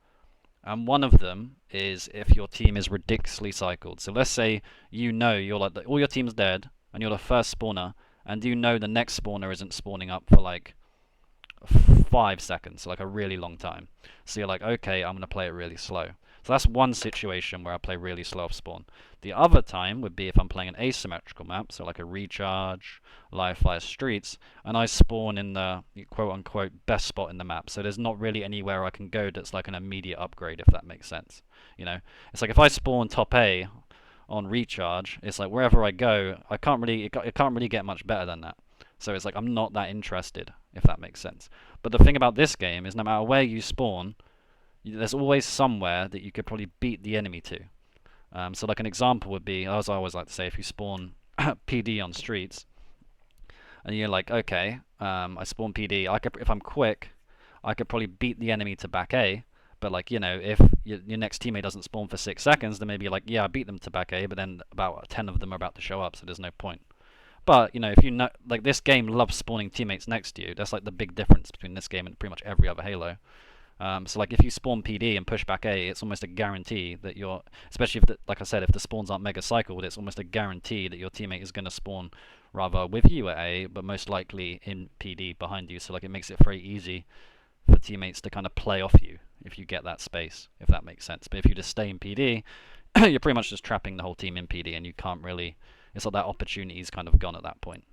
And one of them is if your team is ridiculously cycled. So let's say you're like all your team's dead and you're the first spawner, and you know the next spawner isn't spawning up for like 5 seconds, so like a really long time. So you're like, okay, I'm gonna play it really slow. So that's one situation where I play really slow off spawn. The other time would be if I'm playing an asymmetrical map, so like a recharge, live fire streets, and I spawn in the quote unquote best spot in the map. So there's not really anywhere I can go that's like an immediate upgrade, if that makes sense. It's like if I spawn top A on recharge, it's like wherever I go, it can't really get much better than that. So it's like I'm not that interested, if that makes sense. But the thing about this game is no matter where you spawn, there's always somewhere that you could probably beat the enemy to. So like an example would be, as I always like to say, if you spawn PD on streets, and you're like, okay, I spawn PD, if I'm quick, I could probably beat the enemy to back A. But like if your next teammate doesn't spawn for 6 seconds, then maybe you're like, yeah, I beat them to back A, but then about 10 of them are about to show up, so there's no point. But if you know, like this game loves spawning teammates next to you. That's like the big difference between this game and pretty much every other Halo. So like if you spawn PD and push back A, it's almost a guarantee that especially if like I said, if the spawns aren't mega cycled, it's almost a guarantee that your teammate is going to spawn rather with you at A, but most likely in PD behind you. So like it makes it very easy for teammates to kind of play off you if you get that space, if that makes sense. But if you just stay in PD, you're pretty much just trapping the whole team in PD, and you can't really. It's like that opportunity's kind of gone at that point.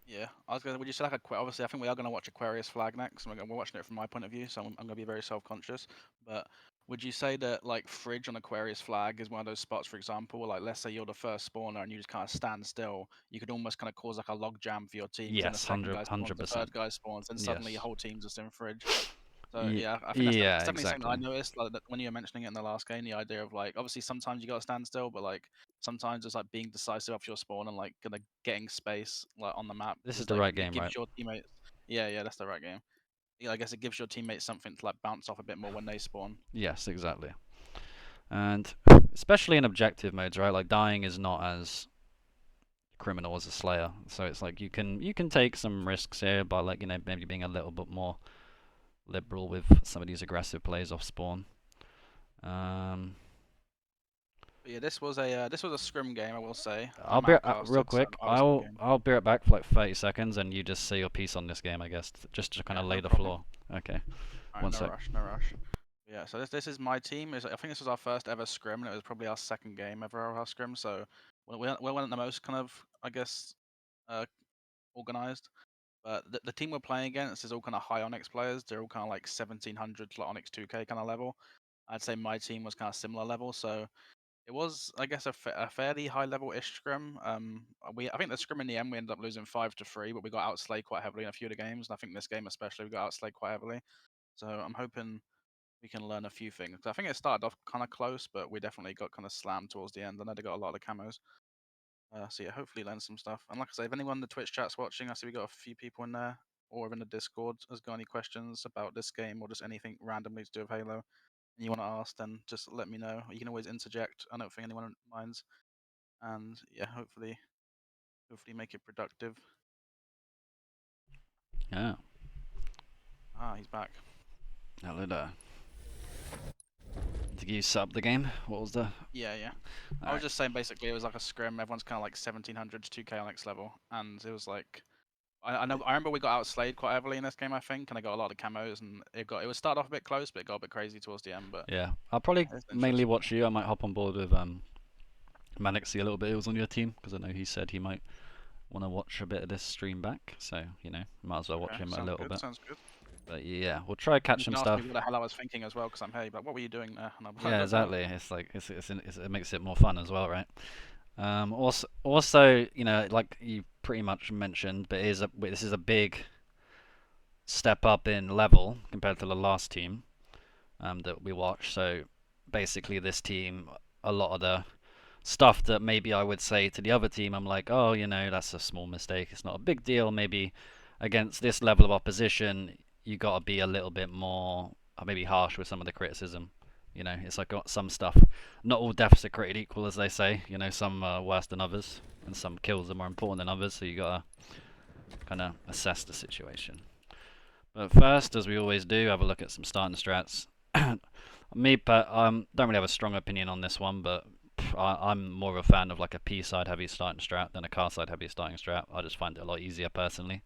Yeah, I was gonna. Would you say like obviously, I think we are gonna watch Aquarius Flag next. We're watching it from my point of view, so I'm gonna be very self-conscious. But would you say that like Fridge on Aquarius Flag is one of those spots, for example, like let's say you're the first spawner and you just kind of stand still, you could almost kind of cause like a log jam for your team because then the Yes, second guy spawns, hundred the percent. third guy spawns, and suddenly your Yes. whole team's just in Fridge. So yeah, I think Yeah, that's definitely something that I exactly. noticed. Like that when you were mentioning it in the last game, the idea of like obviously sometimes you gotta stand still, but like sometimes it's like being decisive off your spawn and like kind of getting space like on the map This is is the like right it game, gives right? your teammates. Yeah, yeah, that's the right game. Yeah, I guess it gives your teammates something to like bounce off a bit more when they spawn. Yes, exactly. And especially in objective modes, right? Like dying is not as criminal as a Slayer, so it's like you can take some risks here by like maybe being a little bit more liberal with some of these aggressive plays off spawn. Um, But yeah, this was a scrim game, I will say. I'll I'm be real outcasted, so quick. I was in the game. I'll be right back for like 30 seconds, and you just say your piece on this game, I guess, just to kind Yeah, of lay no the problem. floor. Okay, All right, one no sec. rush, no rush. Yeah, so this is my team. I think this was our first ever scrim, and it was probably our second game ever of our scrim. So we weren't the most kind of, I guess, uh, organized. But the team we're playing against is all kind of high Onyx players. They're all kind of like 1700 to like Onyx 2K kind of level. I'd say my team was kind of similar level. So it was, I guess, a fairly high level ish scrim. I think the scrim in the end we ended up losing 5-3, but we got outslayed quite heavily in a few of the games. And I think this game especially we got outslayed quite heavily. So I'm hoping we can learn a few things. I think it started off kind of close, but we definitely got kind of slammed towards the end. I know they got a lot of camos. So yeah, hopefully learn some stuff. And like I say, if anyone in the Twitch chat's watching, I see we got a few people in there, or in the Discord has got any questions about this game or just anything randomly to do with Halo, and you want to ask, then just let me know. You can always interject. I don't think anyone minds. And yeah, hopefully make it productive. Yeah. Ah, he's back. Hello there. think you set up the game. What was the? Yeah, yeah. I was Alright. just saying basically it was like a scrim. Everyone's kind of like 1700 to 2k on X level, and it was like I remember we got outslayed quite heavily in this game, I think, and I got a lot of camos, and it was started off a bit close, but it got a bit crazy towards the end. But Yeah, I'll probably it's mainly interesting. watch you. I might hop on board with Manixy a little bit. He was on your team because I know he said he might want to watch a bit of this stream back. So you know, might as well watch Okay, him a sounds little good. bit. Sounds good. But yeah, we'll try to catch You some can ask stuff. me what the hell I was thinking as well, because I'm here. But what were you doing there? And I'm like, I Yeah, don't know. exactly. It's like it makes it more fun as well, right? Also, you know, like you pretty much mentioned, but this is a big step up in level compared to the last team that we watched. So basically, this team, a lot of the stuff that maybe I would say to the other team, I'm like, oh, you know, that's a small mistake. It's not a big deal. Maybe against this level of opposition, you got to be a little bit more, maybe harsh with some of the criticism. You know, it's like got some stuff. Not all deaths are created equal, as they say. You know, some are worse than others, and some kills are more important than others. So you gotta kind of assess the situation. But first, as we always do, have a look at some starting strats. Don't really have a strong opinion on this one, but I'm more of a fan of like a P side heavy starting strat than a car side heavy starting strat. I just find it a lot easier personally.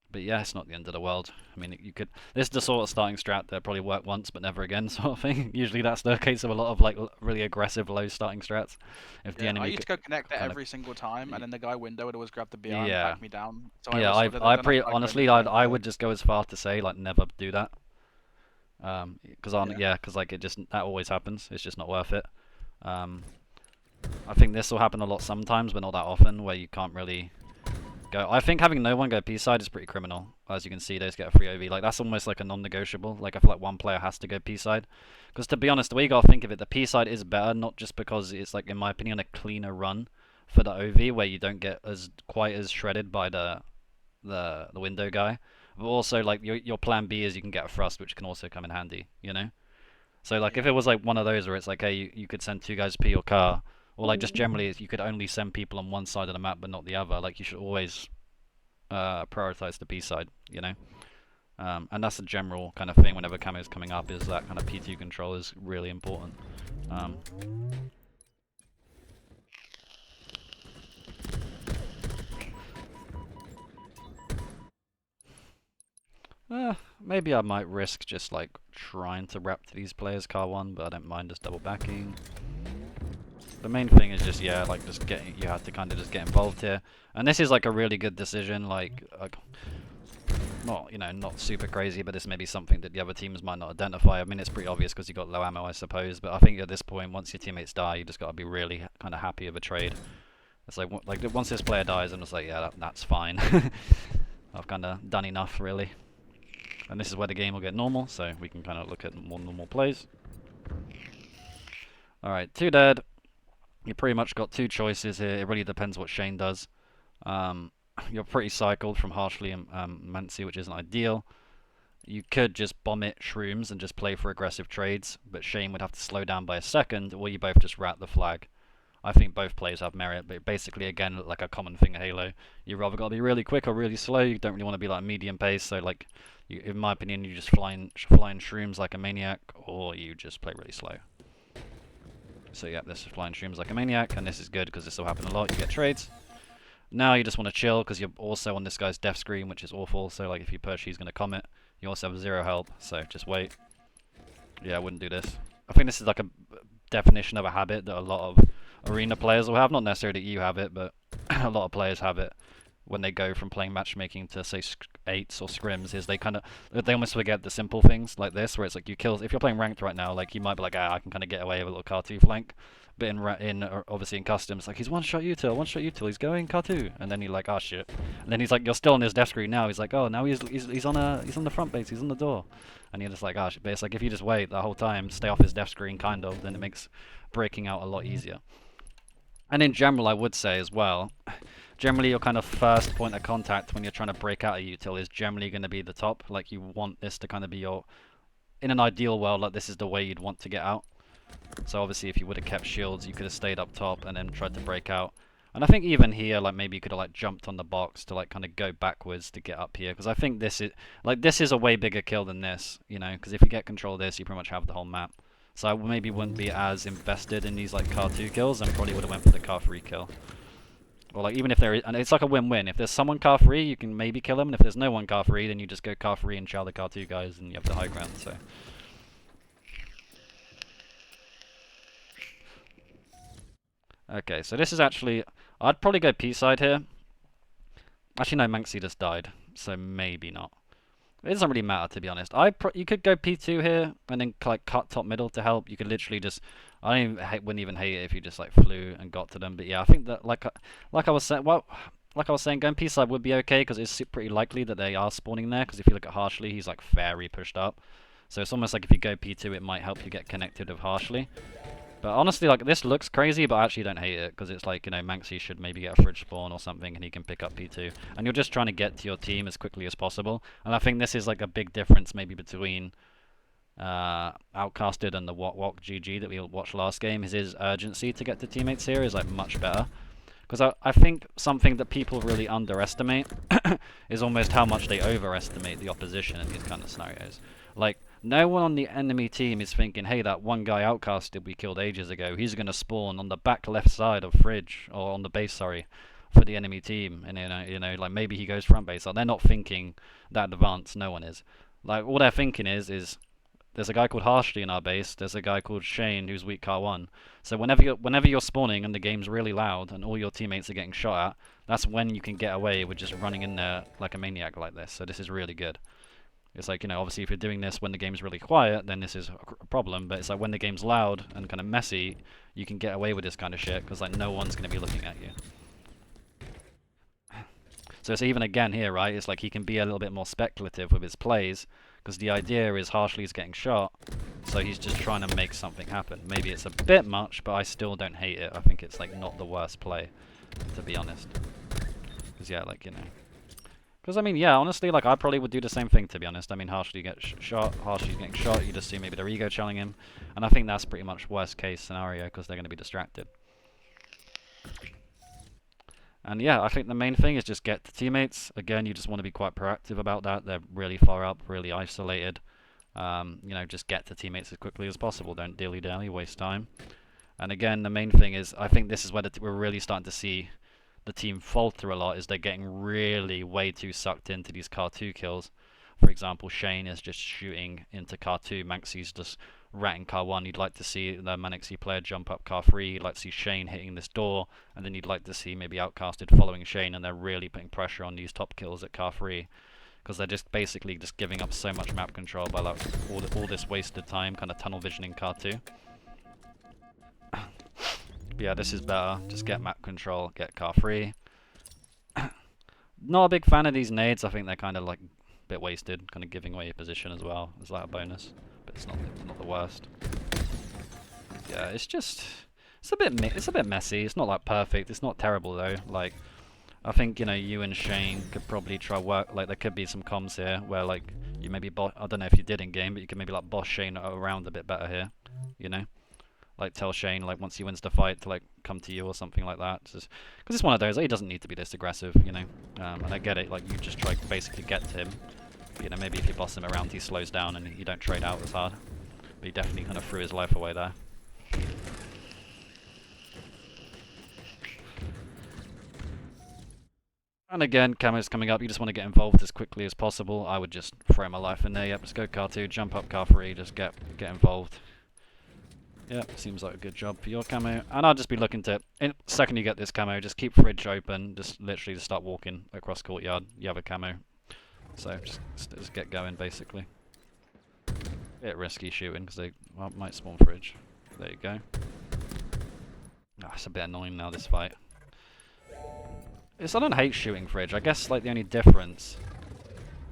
But yeah, it's not the end of the world. I mean, you could. This is the sort of starting strat that probably work once but never again, sort of thing. Usually that's the case of a lot of like really aggressive low starting strats. If the Yeah, I enemy used to go connect it kind of- every single time, and then the guy window would always grab the BR and Yeah. back me down. So Yeah, I don't know if honestly, I would just go as far to say like never do that. Because like that always happens. It's just not worth it. I think this will happen a lot sometimes, but not that often, where you can't really go. I think having no one go P side is pretty criminal. As you can see, they just get a free OV. Like that's almost like a non-negotiable. Like I feel like one player has to go P side. Because to be honest, the way you gotta think of it, the P side is better, not just because it's like, in my opinion, a cleaner run for the OV, where you don't get quite as shredded by the window guy. But also, like your plan B is you can get a thrust, which can also come in handy. You know. So like if it was like one of those where it's like, hey, you could send two guys P or car, or like just generally you could only send people on one side of the map but not the other. Like you should always prioritize the P side, you know. And that's a general kind of thing whenever camo is coming up, is that kind of P2 control is really important. Maybe I might risk just like trying to wrap to these players car one, but I don't mind just double backing. The main thing is just, yeah, like just getting, you have to kind of just get involved here. And this is like a really good decision, like not, you know, not super crazy, but this may be something that the other teams might not identify. I mean, it's pretty obvious because you got low ammo, I suppose, but I think at this point, once your teammates die, you just got to be really kind of happy with a trade. It's like once this player dies, I'm just like, yeah, that's fine. I've kind of done enough, really. And this is where the game will get normal, so we can kind of look at more normal plays. Alright, 2 dead. You pretty much got 2 choices here. It really depends what Shane does. You're pretty cycled from Harshly and Mancy, which isn't ideal. You could just bomb it shrooms and just play for aggressive trades, but Shane would have to slow down by a second, or you both just rat the flag. I think both plays have merit, but basically, again, like a common thing in Halo, you've either got to be really quick or really slow. You don't really want to be like medium pace, so like, in my opinion, you just flying shrooms like a maniac, or you just play really slow. So yeah, this is flying shrooms like a maniac, and this is good because this will happen a lot. You get trades. Now you just want to chill because you're also on this guy's death screen, which is awful. So like if you push, he's going to commit. You also have 0 help, so just wait. Yeah, I wouldn't do this. I think this is like a definition of a habit that a lot of arena players will have. Not necessarily that you have it, but a lot of players have it when they go from playing matchmaking to say 8s or scrims. Is they almost forget the simple things like this, where it's like you kill. If you're playing ranked right now, like you might be like, I can kind of get away with a little car2 flank. But obviously in customs, like he's one shot util, he's going car2, and then you're like, oh shit, and then he's like, you're still on his death screen now. He's like, oh, now he's on the front base, he's on the door, and you're just like, oh shit. But it's like if you just wait the whole time, stay off his death screen, kind of, then it makes breaking out a lot easier. And in general, I would say as well, generally your kind of first point of contact when you're trying to break out a util is generally going to be the top. Like you want this to kind of be in an ideal world, like this is the way you'd want to get out. So obviously if you would have kept shields, you could have stayed up top and then tried to break out. And I think even here, like maybe you could have like jumped on the box to like kind of go backwards to get up here, because I think this is a way bigger kill than this, you know, because if you get control of this, you pretty much have the whole map. So I maybe wouldn't be as invested in these like car 2 kills, and probably would have went for the car 3 kill. Or like even if there is, and it's like a win-win. If there's someone car 3, you can maybe kill him, and if there's no one car 3, then you just go car 3 and chow the car 2 guys, and you have the high ground. So. Okay, so this is actually, I'd probably go P side here. Actually, no, Manxie just died, so maybe not. It doesn't really matter, to be honest. You could go P2 here and then like cut top middle to help. You could literally just, wouldn't even hate it if you just like flew and got to them. But yeah, I think that like I was saying, going P side would be okay because it's pretty likely that they are spawning there. Because if you look at Harshly, he's like very pushed up. So it's almost like if you go P2, it might help you get connected with Harshly. But honestly, like, this looks crazy, but I actually don't hate it, because it's like, you know, Manxie should maybe get a fridge spawn or something, and he can pick up P2. And you're just trying to get to your team as quickly as possible. And I think this is, like, a big difference maybe between Outcasted and the Wok GG that we watched last game. His urgency to get to teammates here is, like, much better. Because I think something that people really underestimate is almost how much they overestimate the opposition in these kind of scenarios. Like, no one on the enemy team is thinking, hey, that one guy outcasted we killed ages ago, he's going to spawn on the back left side of Fridge, or on the base, sorry, for the enemy team. And, you know, like, maybe he goes front base. Like, they're not thinking that advanced, no one is. Like, all they're thinking is there's a guy called Harshly in our base, there's a guy called Shane who's weak car 1. So whenever you're spawning and the game's really loud and all your teammates are getting shot at, that's when you can get away with just running in there like a maniac like this. So this is really good. It's like, you know, obviously if you're doing this when the game's really quiet, then this is a problem. But it's like when the game's loud and kind of messy, you can get away with this kind of shit because like no one's going to be looking at you. So it's even again here, right? It's like he can be a little bit more speculative with his plays because the idea is Harshly's getting shot, so he's just trying to make something happen. Maybe it's a bit much, but I still don't hate it. I think it's like not the worst play, to be honest. Because yeah, like, you know. Because, I mean, yeah, honestly, like, I probably would do the same thing, to be honest. I mean, Harshly gets shot, Harshly's getting shot, you just see maybe their ego challenging him. And I think that's pretty much worst case scenario, because they're going to be distracted. And yeah, I think the main thing is just get to teammates. Again, you just want to be quite proactive about that. They're really far up, really isolated. You know, just get to teammates as quickly as possible. Don't dilly-dally, waste time. And again, the main thing is, I think this is where we're really starting to see the team falter a lot, is they're getting really way too sucked into these car 2 kills. For example, Shane is just shooting into car 2, Manxie's just ratting car 1. You'd like to see the Manxie player jump up car 3, you'd like to see Shane hitting this door, and then you'd like to see maybe Outcasted following Shane, and they're really putting pressure on these top kills at car 3. Because they're just basically just giving up so much map control by like all this wasted time, kind of tunnel visioning car 2. Yeah, this is better. Just get map control, get car 3. Not a big fan of these nades. I think they're kind of like a bit wasted, kind of giving away your position as well. It's like a bonus, but it's not the worst. Yeah, it's a bit messy. It's not like perfect. It's not terrible though. Like, I think, you know, you and Shane could probably try work. Like, there could be some comms here where like you maybe I don't know if you did in game, but you could maybe like boss Shane around a bit better here. You know. Like, tell Shane, like, once he wins the fight to, like, come to you or something like that. Because it's one of those, like, he doesn't need to be this aggressive, you know. And I get it, like, you just try to basically get to him. You know, maybe if you boss him around, he slows down and you don't trade out as hard. But he definitely kind of threw his life away there. And again, camo's coming up, you just want to get involved as quickly as possible. I would just throw my life in there, yep, just go car 2, jump up car 3, just get involved. Yeah, seems like a good job for your camo. And I'll just be looking to, in second you get this camo, just keep fridge open, just literally just start walking across courtyard, you have a camo. So just get going basically. Bit risky shooting because they might spawn fridge. There you go. Ah, it's a bit annoying now, this fight. I don't hate shooting fridge. I guess like the only difference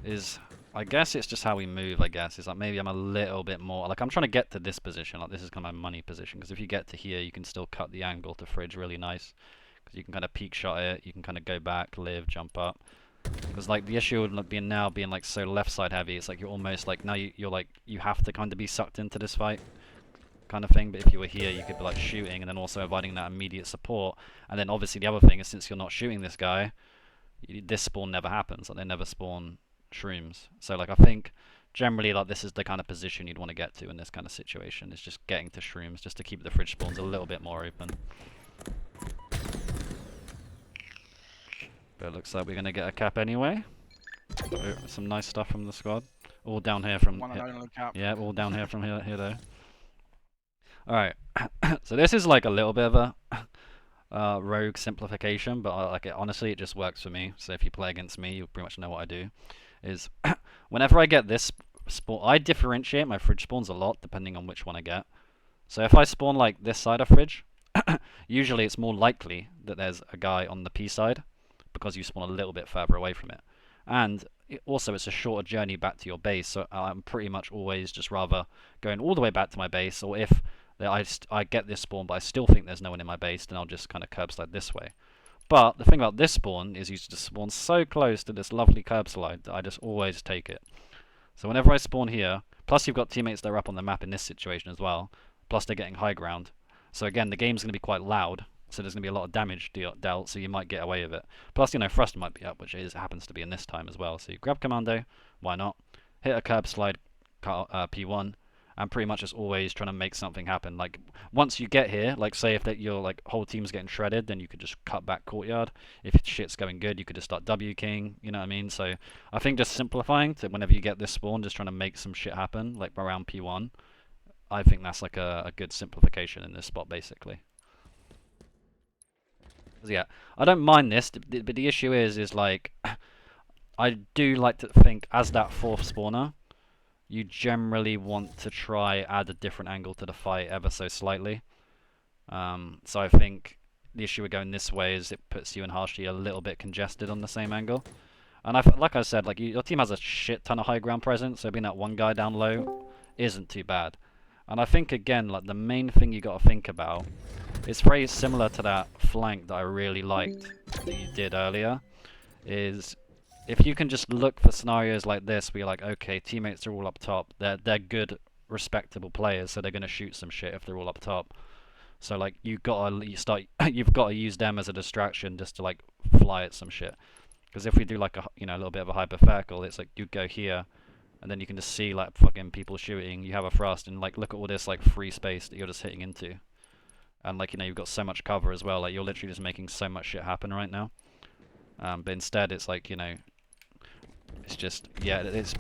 is, I guess it's just how we move, I guess. It's like maybe I'm a little bit more, like I'm trying to get to this position, like this is kind of my money position, because if you get to here, you can still cut the angle to fridge really nice. Because you can kind of peek shot it, you can kind of go back, live, jump up. Because like the issue would being like so left side heavy, it's like you're almost like, now you're like, you have to kind of be sucked into this fight. kind of thing. But if you were here, you could be like shooting and then also avoiding that immediate support. And then obviously the other thing is, since you're not shooting this guy, this spawn never happens. Like they never spawn shrooms. So like I think generally like this is the kind of position you'd want to get to in this kind of situation. It's just getting to shrooms just to keep the fridge spawns a little bit more open. But it looks like we're gonna get a cap anyway. Some nice stuff from the squad. All down here from One and only cap. yeah, all down here from here though. Alright, so this is like a little bit of a rogue simplification, but like honestly it just works for me. So if you play against me, you pretty much know what I do. Is whenever I get this spawn, I differentiate my fridge spawns a lot depending on which one I get. So if I spawn like this side of fridge, usually it's more likely that there's a guy on the P side because you spawn a little bit further away from it. And also it's a shorter journey back to your base, so I'm pretty much always just rather going all the way back to my base, or if I get this spawn but I still think there's no one in my base, then I'll just kind of curb slide this way. But the thing about this spawn is you just spawn so close to this lovely curb slide that I just always take it. So whenever I spawn here, plus you've got teammates that are up on the map in this situation as well, plus they're getting high ground. So again, the game's going to be quite loud, so there's going to be a lot of damage dealt, so you might get away with it. Plus, you know, Thrust might be up, which happens to be in this time as well. So you grab Commando, why not? Hit a curb slide P1, and pretty much just always trying to make something happen. Like, once you get here, like say if your like whole team's getting shredded, then you could just cut back courtyard. If shit's going good, you could just start W king, you know what I mean? So I think just simplifying to whenever you get this spawn, just trying to make some shit happen, like around P1. I think that's like a good simplification in this spot, basically. Yeah, I don't mind this, but the issue is like, I do like to think as that fourth spawner, you generally want to try add a different angle to the fight ever so slightly. So I think the issue with going this way is it puts you and Harshy a little bit congested on the same angle. And like I said, like your team has a shit ton of high ground presence, so being that one guy down low isn't too bad. And I think again, like the main thing you got to think about, it's very similar to that flank that I really liked that you did earlier, is if you can just look for scenarios like this where you're like, okay, teammates are all up top, they're good, respectable players, so they're gonna shoot some shit if they're all up top. So like you've got to use them as a distraction just to like fly at some shit. Because if we do like a little bit of a hypothetical, it's like you go here, and then you can just see like fucking people shooting. You have a thrust, and like look at all this like free space that you're just hitting into. And like you've got so much cover as well. Like you're literally just making so much shit happen right now. But instead, it's like it's just it's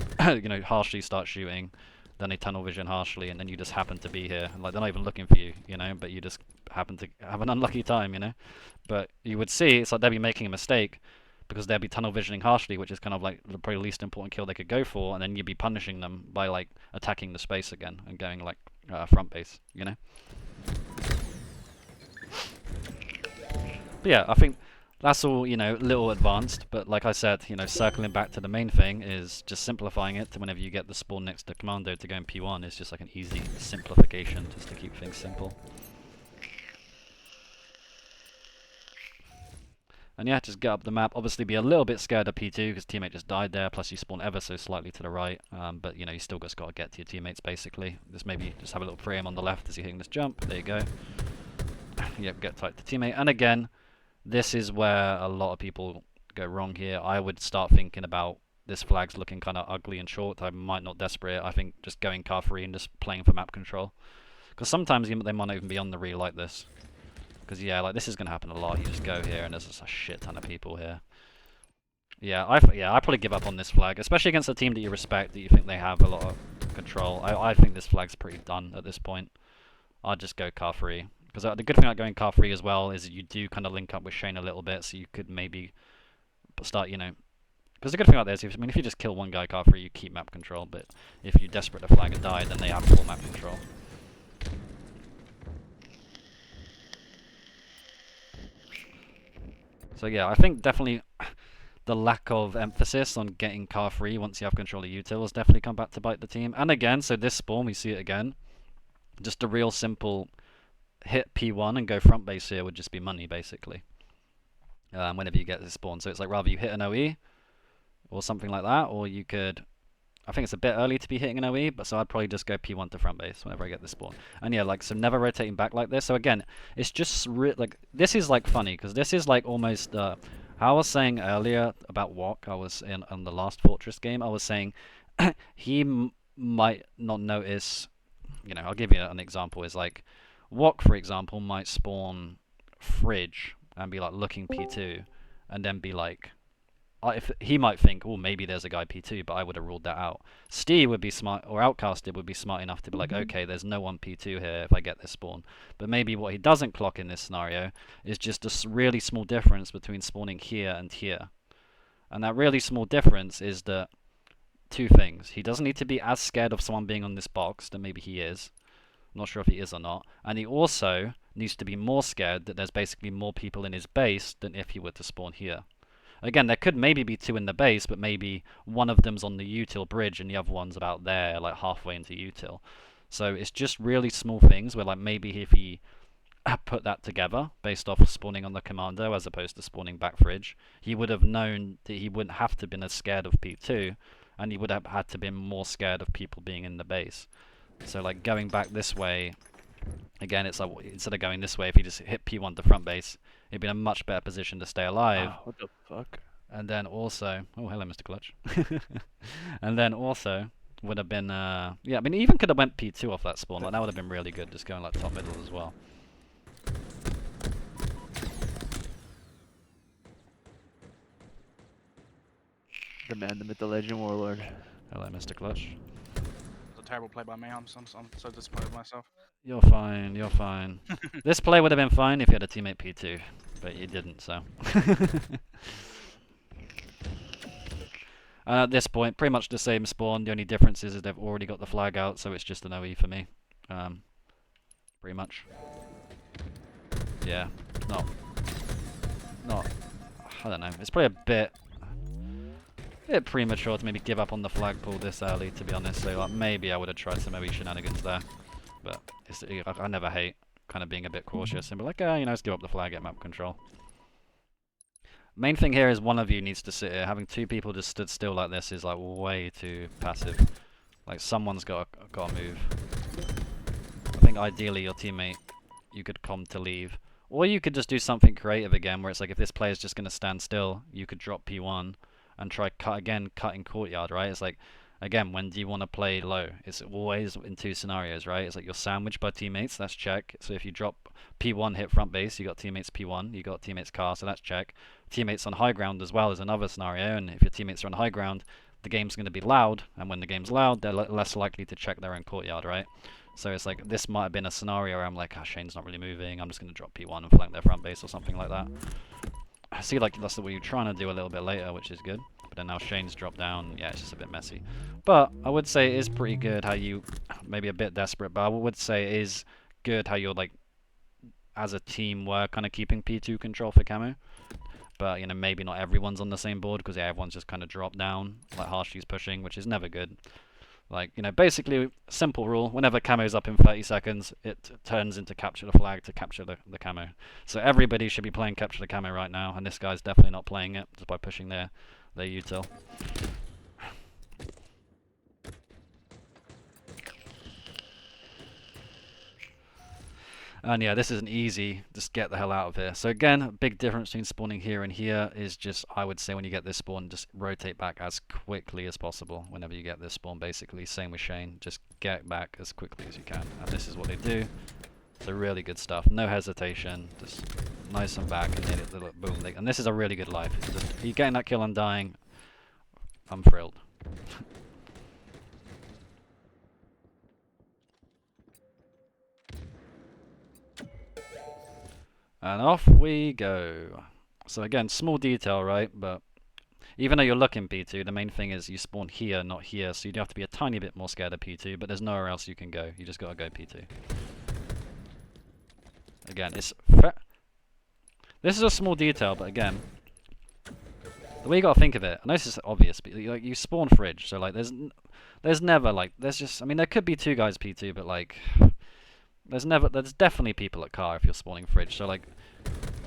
harshly start shooting, then they tunnel vision harshly, and then you just happen to be here. Like they're not even looking for you, but you just happen to have an unlucky time, But you would see it's like they'd be making a mistake because they'd be tunnel visioning harshly, which is kind of like the probably least important kill they could go for, and then you'd be punishing them by like attacking the space again and going like front base, But yeah, I think that's all, little advanced, but like I said, circling back to the main thing is just simplifying it to whenever you get the spawn next to Commando to go in P1 is just like an easy simplification just to keep things simple. And yeah, just get up the map. Obviously be a little bit scared of P2 because teammate just died there, plus you spawn ever so slightly to the right, but you still just got to get to your teammates basically. Just maybe just have a little pre-aim on the left as you're hitting this jump, there you go. Yep, get tight to teammate, and again, this is where a lot of people go wrong here. I would start thinking about this flag's looking kind of ugly and short. I might not desperate. I think just going car free and just playing for map control. Because sometimes they might not even be on the re like this. Because yeah, like this is going to happen a lot. You just go here and there's just a shit ton of people here. Yeah, I probably give up on this flag, especially against a team that you respect, that you think they have a lot of control. I think this flag's pretty done at this point. I'd just go car free. Because the good thing about going car free as well is that you do kind of link up with Shane a little bit, so you could maybe start, Because the good thing about this, if you just kill one guy car free, you keep map control, but if you're desperate to flag and die, then they have full map control. So yeah, I think definitely the lack of emphasis on getting car free once you have control of util has definitely come back to bite the team. And again, so this spawn, we see it again. Just a real simple hit P1 and go front base here would just be money, basically. Whenever you get this spawn. So it's like rather you hit an OE or something like that, or you could I think it's a bit early to be hitting an OE, but so I'd probably just go P1 to front base whenever I get this spawn. And yeah, like, so never rotating back like this. So again, it's just like, this is like funny, because this is like almost, how I was saying earlier about Wok, I was on the last Fortress game, I was saying he might not notice, you know, I'll give you an example, is like, Wok, for example, might spawn Fridge and be like looking P2, and then be like, if he might think, oh, maybe there's a guy P2, but I would have ruled that out. Steve would be smart, or Outcasted would be smart enough to be like, okay, there's no one P2 here if I get this spawn. But maybe what he doesn't clock in this scenario is just a really small difference between spawning here and here. And that really small difference is that two things. He doesn't need to be as scared of someone being on this box that maybe he is. I'm not sure if he is or not. And he also needs to be more scared that there's basically more people in his base than if he were to spawn here. Again, there could maybe be two in the base, but maybe one of them's on the util bridge and the other one's about there, like halfway into util. So it's just really small things where, like, maybe if he put that together based off spawning on the commando as opposed to spawning back fridge, he would have known that he wouldn't have to been as scared of P2, and he would have had to been more scared of people being in the base. So like going back this way, again, it's like instead of going this way, if he just hit P1 to front base, he'd be in a much better position to stay alive. Oh, what the fuck? And then also, oh hello Mr. Clutch. And then also would have been, yeah, I mean, he even could have went P2 off that spawn. Like that would have been really good, just going like top middle as well. The man, the myth, the legend, Warlord. Hello Mr. Clutch. It was a terrible play by me. I'm so disappointed with myself. You're fine, you're fine. This play would have been fine if you had a teammate P2, but you didn't, so. At this point, pretty much the same spawn. The only difference is they've already got the flag out, so it's just an OE for me. Pretty much. Yeah, not, I don't know. It's probably a bit premature to maybe give up on the flagpole this early, to be honest. So like, maybe I would have tried some OE shenanigans there. But I never hate kind of being a bit cautious and be like, you know, let's give up the flag, get map control. Main thing here is one of you needs to sit here. Having two people just stood still like this is like way too passive. Like someone's got to move. I think ideally your teammate, you could come to leave. Or you could just do something creative again, where it's like if this player's just going to stand still, you could drop P1 and try cutting courtyard, right? It's like, again, when do you want to play low? It's always in two scenarios, right? It's like you're sandwiched by teammates, that's check. So if you drop P1, hit front base, you got teammates P1, you got teammates car, so that's check. Teammates on high ground as well is another scenario, and if your teammates are on high ground, the game's going to be loud, and when the game's loud, they're less likely to check their own courtyard, right? So it's like, this might have been a scenario where I'm like, Shane's not really moving, I'm just going to drop P1 and flank their front base or something like that. I see like that's what you're trying to do a little bit later, which is good. But then now Shane's dropped down, yeah, it's just a bit messy. But I would say it is pretty good how you, maybe a bit desperate, but I would say it is good how you're like, as a team, were kind of keeping P2 control for camo. But, you know, maybe not everyone's on the same board, because yeah, everyone's just kind of dropped down, like Harshy's pushing, which is never good. Like, you know, basically, simple rule, whenever camo's up in 30 seconds, it turns into capture the flag to capture the camo. So everybody should be playing capture the camo right now, and this guy's definitely not playing it, just by pushing their util. And yeah, this isn't easy, just get the hell out of here. So again, a big difference between spawning here and here is just, I would say when you get this spawn, just rotate back as quickly as possible whenever you get this spawn, basically. Same with Shane, just get back as quickly as you can. And this is what they do. So really good stuff, no hesitation, just nice and back and hit it, little boom. And this is a really good life. Just, you getting that kill and dying, I'm thrilled. And off we go. So again, small detail, right? But even though you're looking P2, the main thing is you spawn here, not here. So you do have to be a tiny bit more scared of P2, but there's nowhere else you can go. You just gotta go P2. Again, this is a small detail, but again, the way you gotta think of it, I know this is obvious, but like you spawn fridge, so like there's never like, there's just, I mean, there could be two guys P2, but like, there's definitely people at car if you're spawning fridge. So like,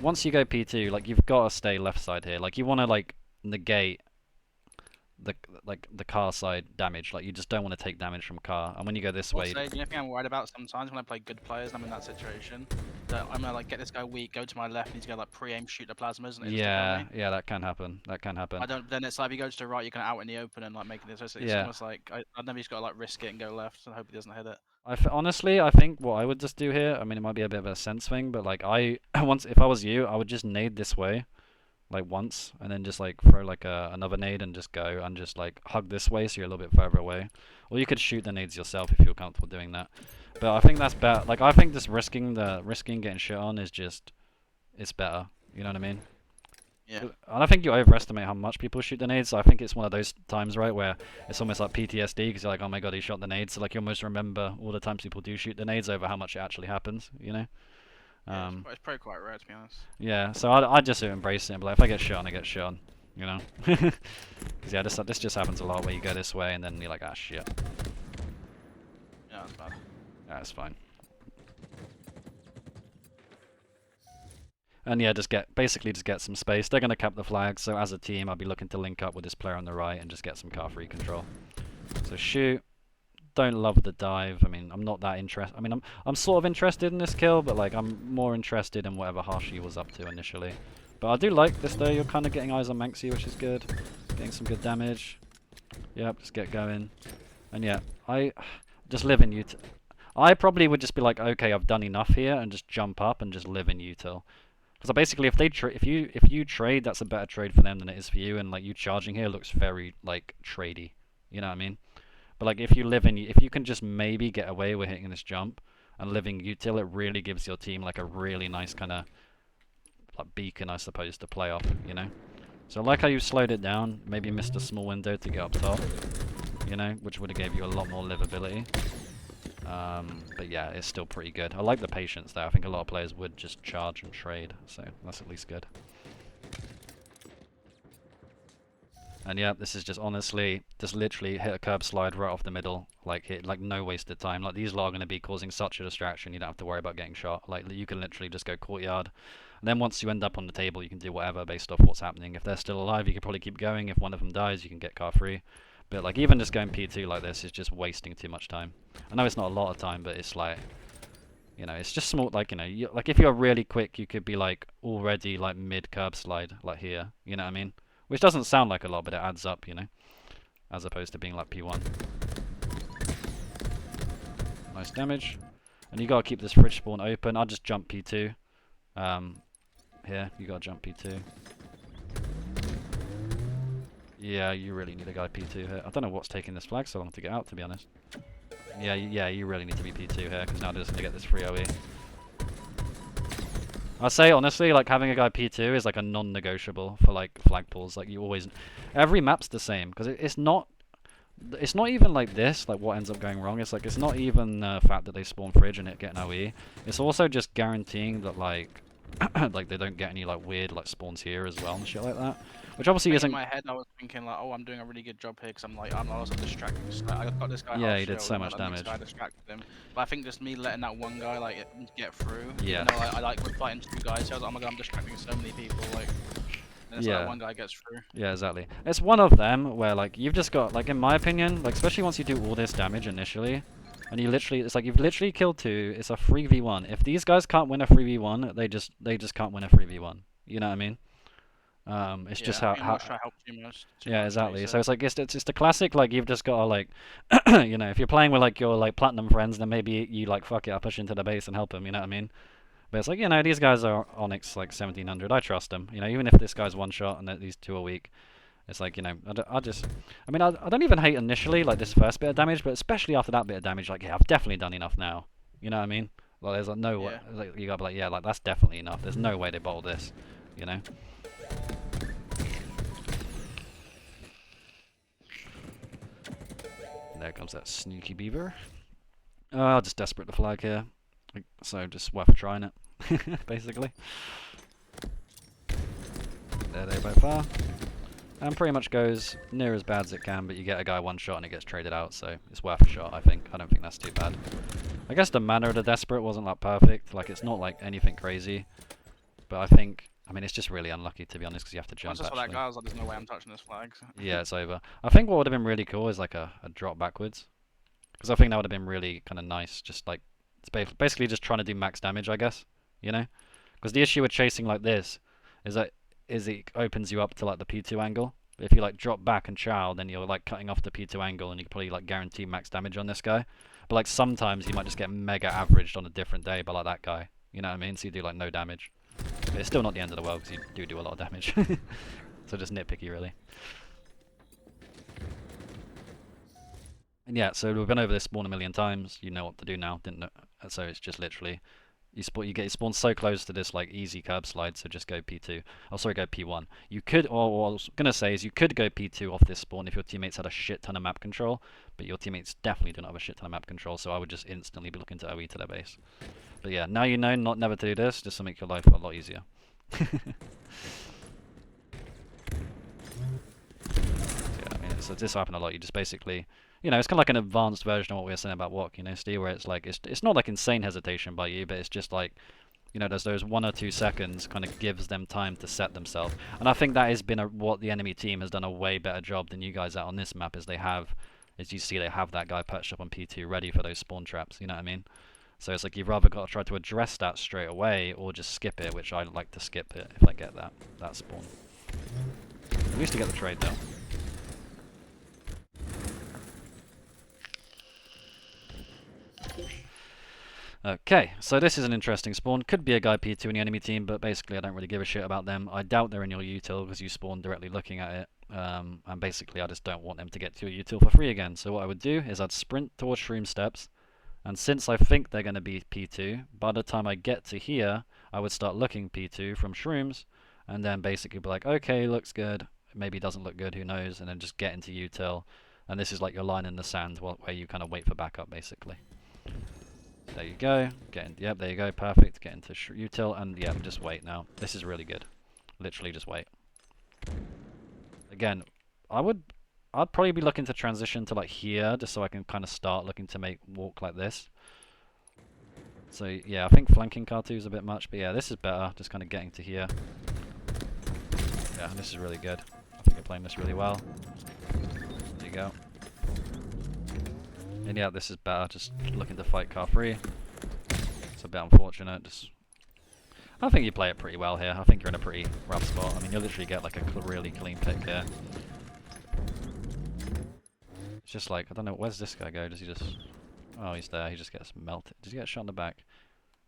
once you go P2, like you've got to stay left side here. Like you want to like negate the car side damage. Like you just don't want to take damage from car. And when you go this way, Also, the only thing I'm worried about sometimes when I play good players, and I'm in that situation, that I'm gonna like get this guy weak, go to my left, and he's gonna like pre-aim shoot the plasmas and insta kill yeah, me. yeah, that can happen. That can happen. I don't. Then it's like if he goes to the right, you're kind of out in the open and like making it. So it's Yeah. almost like I know he's got to like risk it and go left and hope he doesn't hit it. Honestly, I think what I would just do here, I mean, it might be a bit of a sense thing, but like if I was you, I would just nade this way, like once, and then just like throw like another nade and just go and just like hug this way so you're a little bit further away. Or you could shoot the nades yourself if you're comfortable doing that. But I think that's better. Like I think just risking getting shit on is just, it's better. You know what I mean? Yeah. And I think you overestimate how much people shoot the nades. I think it's one of those times, right, where it's almost like PTSD because you're like, oh my god, he shot the nades. So like you almost remember all the times people do shoot the nades over how much it actually happens, you know? Yeah, it's probably quite rare to be honest. Yeah, so I just embrace it and be like, if I get shot on, I get shot on, you know? Because yeah, this just happens a lot where you go this way and then you're like, ah shit. Yeah, that's bad. That's fine. And yeah, basically just get some space. They're going to cap the flag, so as a team, I'll be looking to link up with this player on the right and just get some car free control. So shoot. Don't love the dive. I mean, I'm not that interested. I mean, I'm sort of interested in this kill, but like I'm more interested in whatever Hashi was up to initially. But I do like this though. You're kind of getting eyes on Manxie, which is good. Getting some good damage. Yep, just get going. And yeah, I just live in util. I probably would just be like, okay, I've done enough here, and just jump up and just live in util. Because basically, if you trade, that's a better trade for them than it is for you. And like you charging here looks very like tradey. You know what I mean? But like if you can just maybe get away with hitting this jump and living util, it really gives your team like a really nice kind of like beacon, I suppose, to play off. You know? So like how you slowed it down, maybe missed a small window to get up top. You know, which would have gave you a lot more livability. But yeah, it's still pretty good. I like the patience there. I think a lot of players would just charge and trade, so that's at least good. And yeah, this is just honestly, just literally hit a curb slide right off the middle, like no wasted time. Like these lot are going to be causing such a distraction, you don't have to worry about getting shot. Like you can literally just go courtyard. And then once you end up on the table, you can do whatever based off what's happening. If they're still alive, you can probably keep going. If one of them dies, you can get car free. But like even just going P2 like this is just wasting too much time. I know it's not a lot of time, but it's like, you know, it's just small. Like, you know, like if you're really quick, you could be like already like mid curb slide like here. You know what I mean? Which doesn't sound like a lot, but it adds up, you know, as opposed to being like P1. Nice damage. And you gotta keep this fridge spawn open. I'll just jump P2. Here, you gotta jump P2. Yeah, you really need a guy P2 here. I don't know what's taking this flag so long to get out, to be honest. Yeah, you really need to be P2 here, because now they're just going to get this free OE. I say, honestly, like, having a guy P2 is, like, a non-negotiable for, like, flag pulls. Like, you always... Every map's the same, because it's not even like this, like, what ends up going wrong. It's, like, it's not even the fact that they spawn fridge and it get an OE. It's also just guaranteeing that, like... like, they don't get any, like, weird, like, spawns here as well and shit like that. Which obviously isn't... In my head, I was thinking like, oh, I'm doing a really good job here because I'm also distracting. I got this guy. Yeah, half he did shield, so much damage. I distracted him. But I think just me letting that one guy like get through. Yeah. You know, I like fighting two guys. So I was like, oh my god, I'm distracting so many people. Like, and it's Yeah. like one guy gets through. Yeah, exactly. It's one of them where, like, you've just got, like, in my opinion, like, especially once you do all this damage initially, and you literally, it's like you've literally killed two. It's a 3v1. If these guys can't win a 3v1, they just can't win a 3v1. You know what I mean? It's just how help too much, yeah, exactly. So it's like it's the classic, like, you've just got to, like, you know, if you're playing with like your like platinum friends, then maybe you like fuck it, I push into the base and help them. You know what I mean? But it's like, you know, these guys are Onyx like 1700. I trust them. You know, even if this guy's one shot and these two are weak, it's like, you know, I don't even hate initially like this first bit of damage, but especially after that bit of damage, like, yeah, I've definitely done enough now. You know what I mean? Like, there's like no way, like, you gotta be like, yeah, like that's definitely enough. There's no way they bottle this. You know? There comes that sneaky beaver. I'll just desperate the flag here. So just worth trying it, basically. There they both are. And pretty much goes near as bad as it can, but you get a guy one shot and it gets traded out, so it's worth a shot, I think. I don't think that's too bad. I guess the manner of the desperate wasn't like perfect. Like, it's not like anything crazy. But I think I mean, it's just really unlucky to be honest, because you have to Once jump I saw that actually. guy, I was like, there's no way I'm touching this flag. Yeah, it's over. I think what would have been really cool is like a drop backwards, because I think that would have been really kind of nice. Just like it's basically just trying to do max damage, I guess. You know, because the issue with chasing like this is that it opens you up to like the P2 angle. If you like drop back and chow, then you're like cutting off the P2 angle, and you can probably like guarantee max damage on this guy. But like sometimes you might just get mega averaged on a different day by like that guy. You know what I mean? So you do like no damage. But it's still not the end of the world because you do a lot of damage. So just nitpicky really. And yeah, so we've been over this spawn a million times. You know what to do now, didn't know? So it's just literally you get spawned so close to this like easy curb slide, so just go P2. Oh, sorry, go P1. You could, or what I was gonna say is you could go P2 off this spawn if your teammates had a shit ton of map control, but your teammates definitely do not have a shit ton of map control, so I would just instantly be looking to OE to their base. But yeah, now you know not never to do this, just to make your life a lot easier. Yeah, I mean, so this happen a lot. You just basically, you know, it's kind of like an advanced version of what we were saying about walk, you know, Steve, where it's like it's not like insane hesitation by you, but it's just like, you know, there's those 1 or 2 seconds kind of gives them time to set themselves, and I think that has been what the enemy team has done a way better job than you guys at on this map. Is they have, as you see, they have that guy perched up on P2 ready for those spawn traps. You know what I mean? So it's like you've rather got to try to address that straight away, or just skip it, which I like to skip it if I get that spawn. At least to get the trade though. Okay, so this is an interesting spawn. Could be a guy P2 in the enemy team, but basically I don't really give a shit about them. I doubt they're in your util because you spawn directly looking at it. And basically I just don't want them to get to your util for free again. So what I would do is I'd sprint towards shroom steps. And since I think they're going to be P2, by the time I get to here, I would start looking P2 from shrooms. And then basically be like, okay, looks good. Maybe doesn't look good, who knows. And then just get into util. And this is like your line in the sand where you kind of wait for backup basically. There you go. Yep, there you go. Perfect. Get into util, and yeah, just wait now. This is really good. Literally, just wait. Again, I'd probably be looking to transition to like here, just so I can kind of start looking to walk like this. So yeah, I think flanking car2 is a bit much, but yeah, this is better. Just kind of getting to here. Yeah, this is really good. I think you're playing this really well. There you go. And yeah, this is better, just looking to fight car free. It's a bit unfortunate, I think you play it pretty well here. I think you're in a pretty rough spot. I mean, you'll literally get like a really clean pick here. It's just like, I don't know, where's this guy go? Does he just... Oh, he's there, he just gets melted. Does he get shot in the back?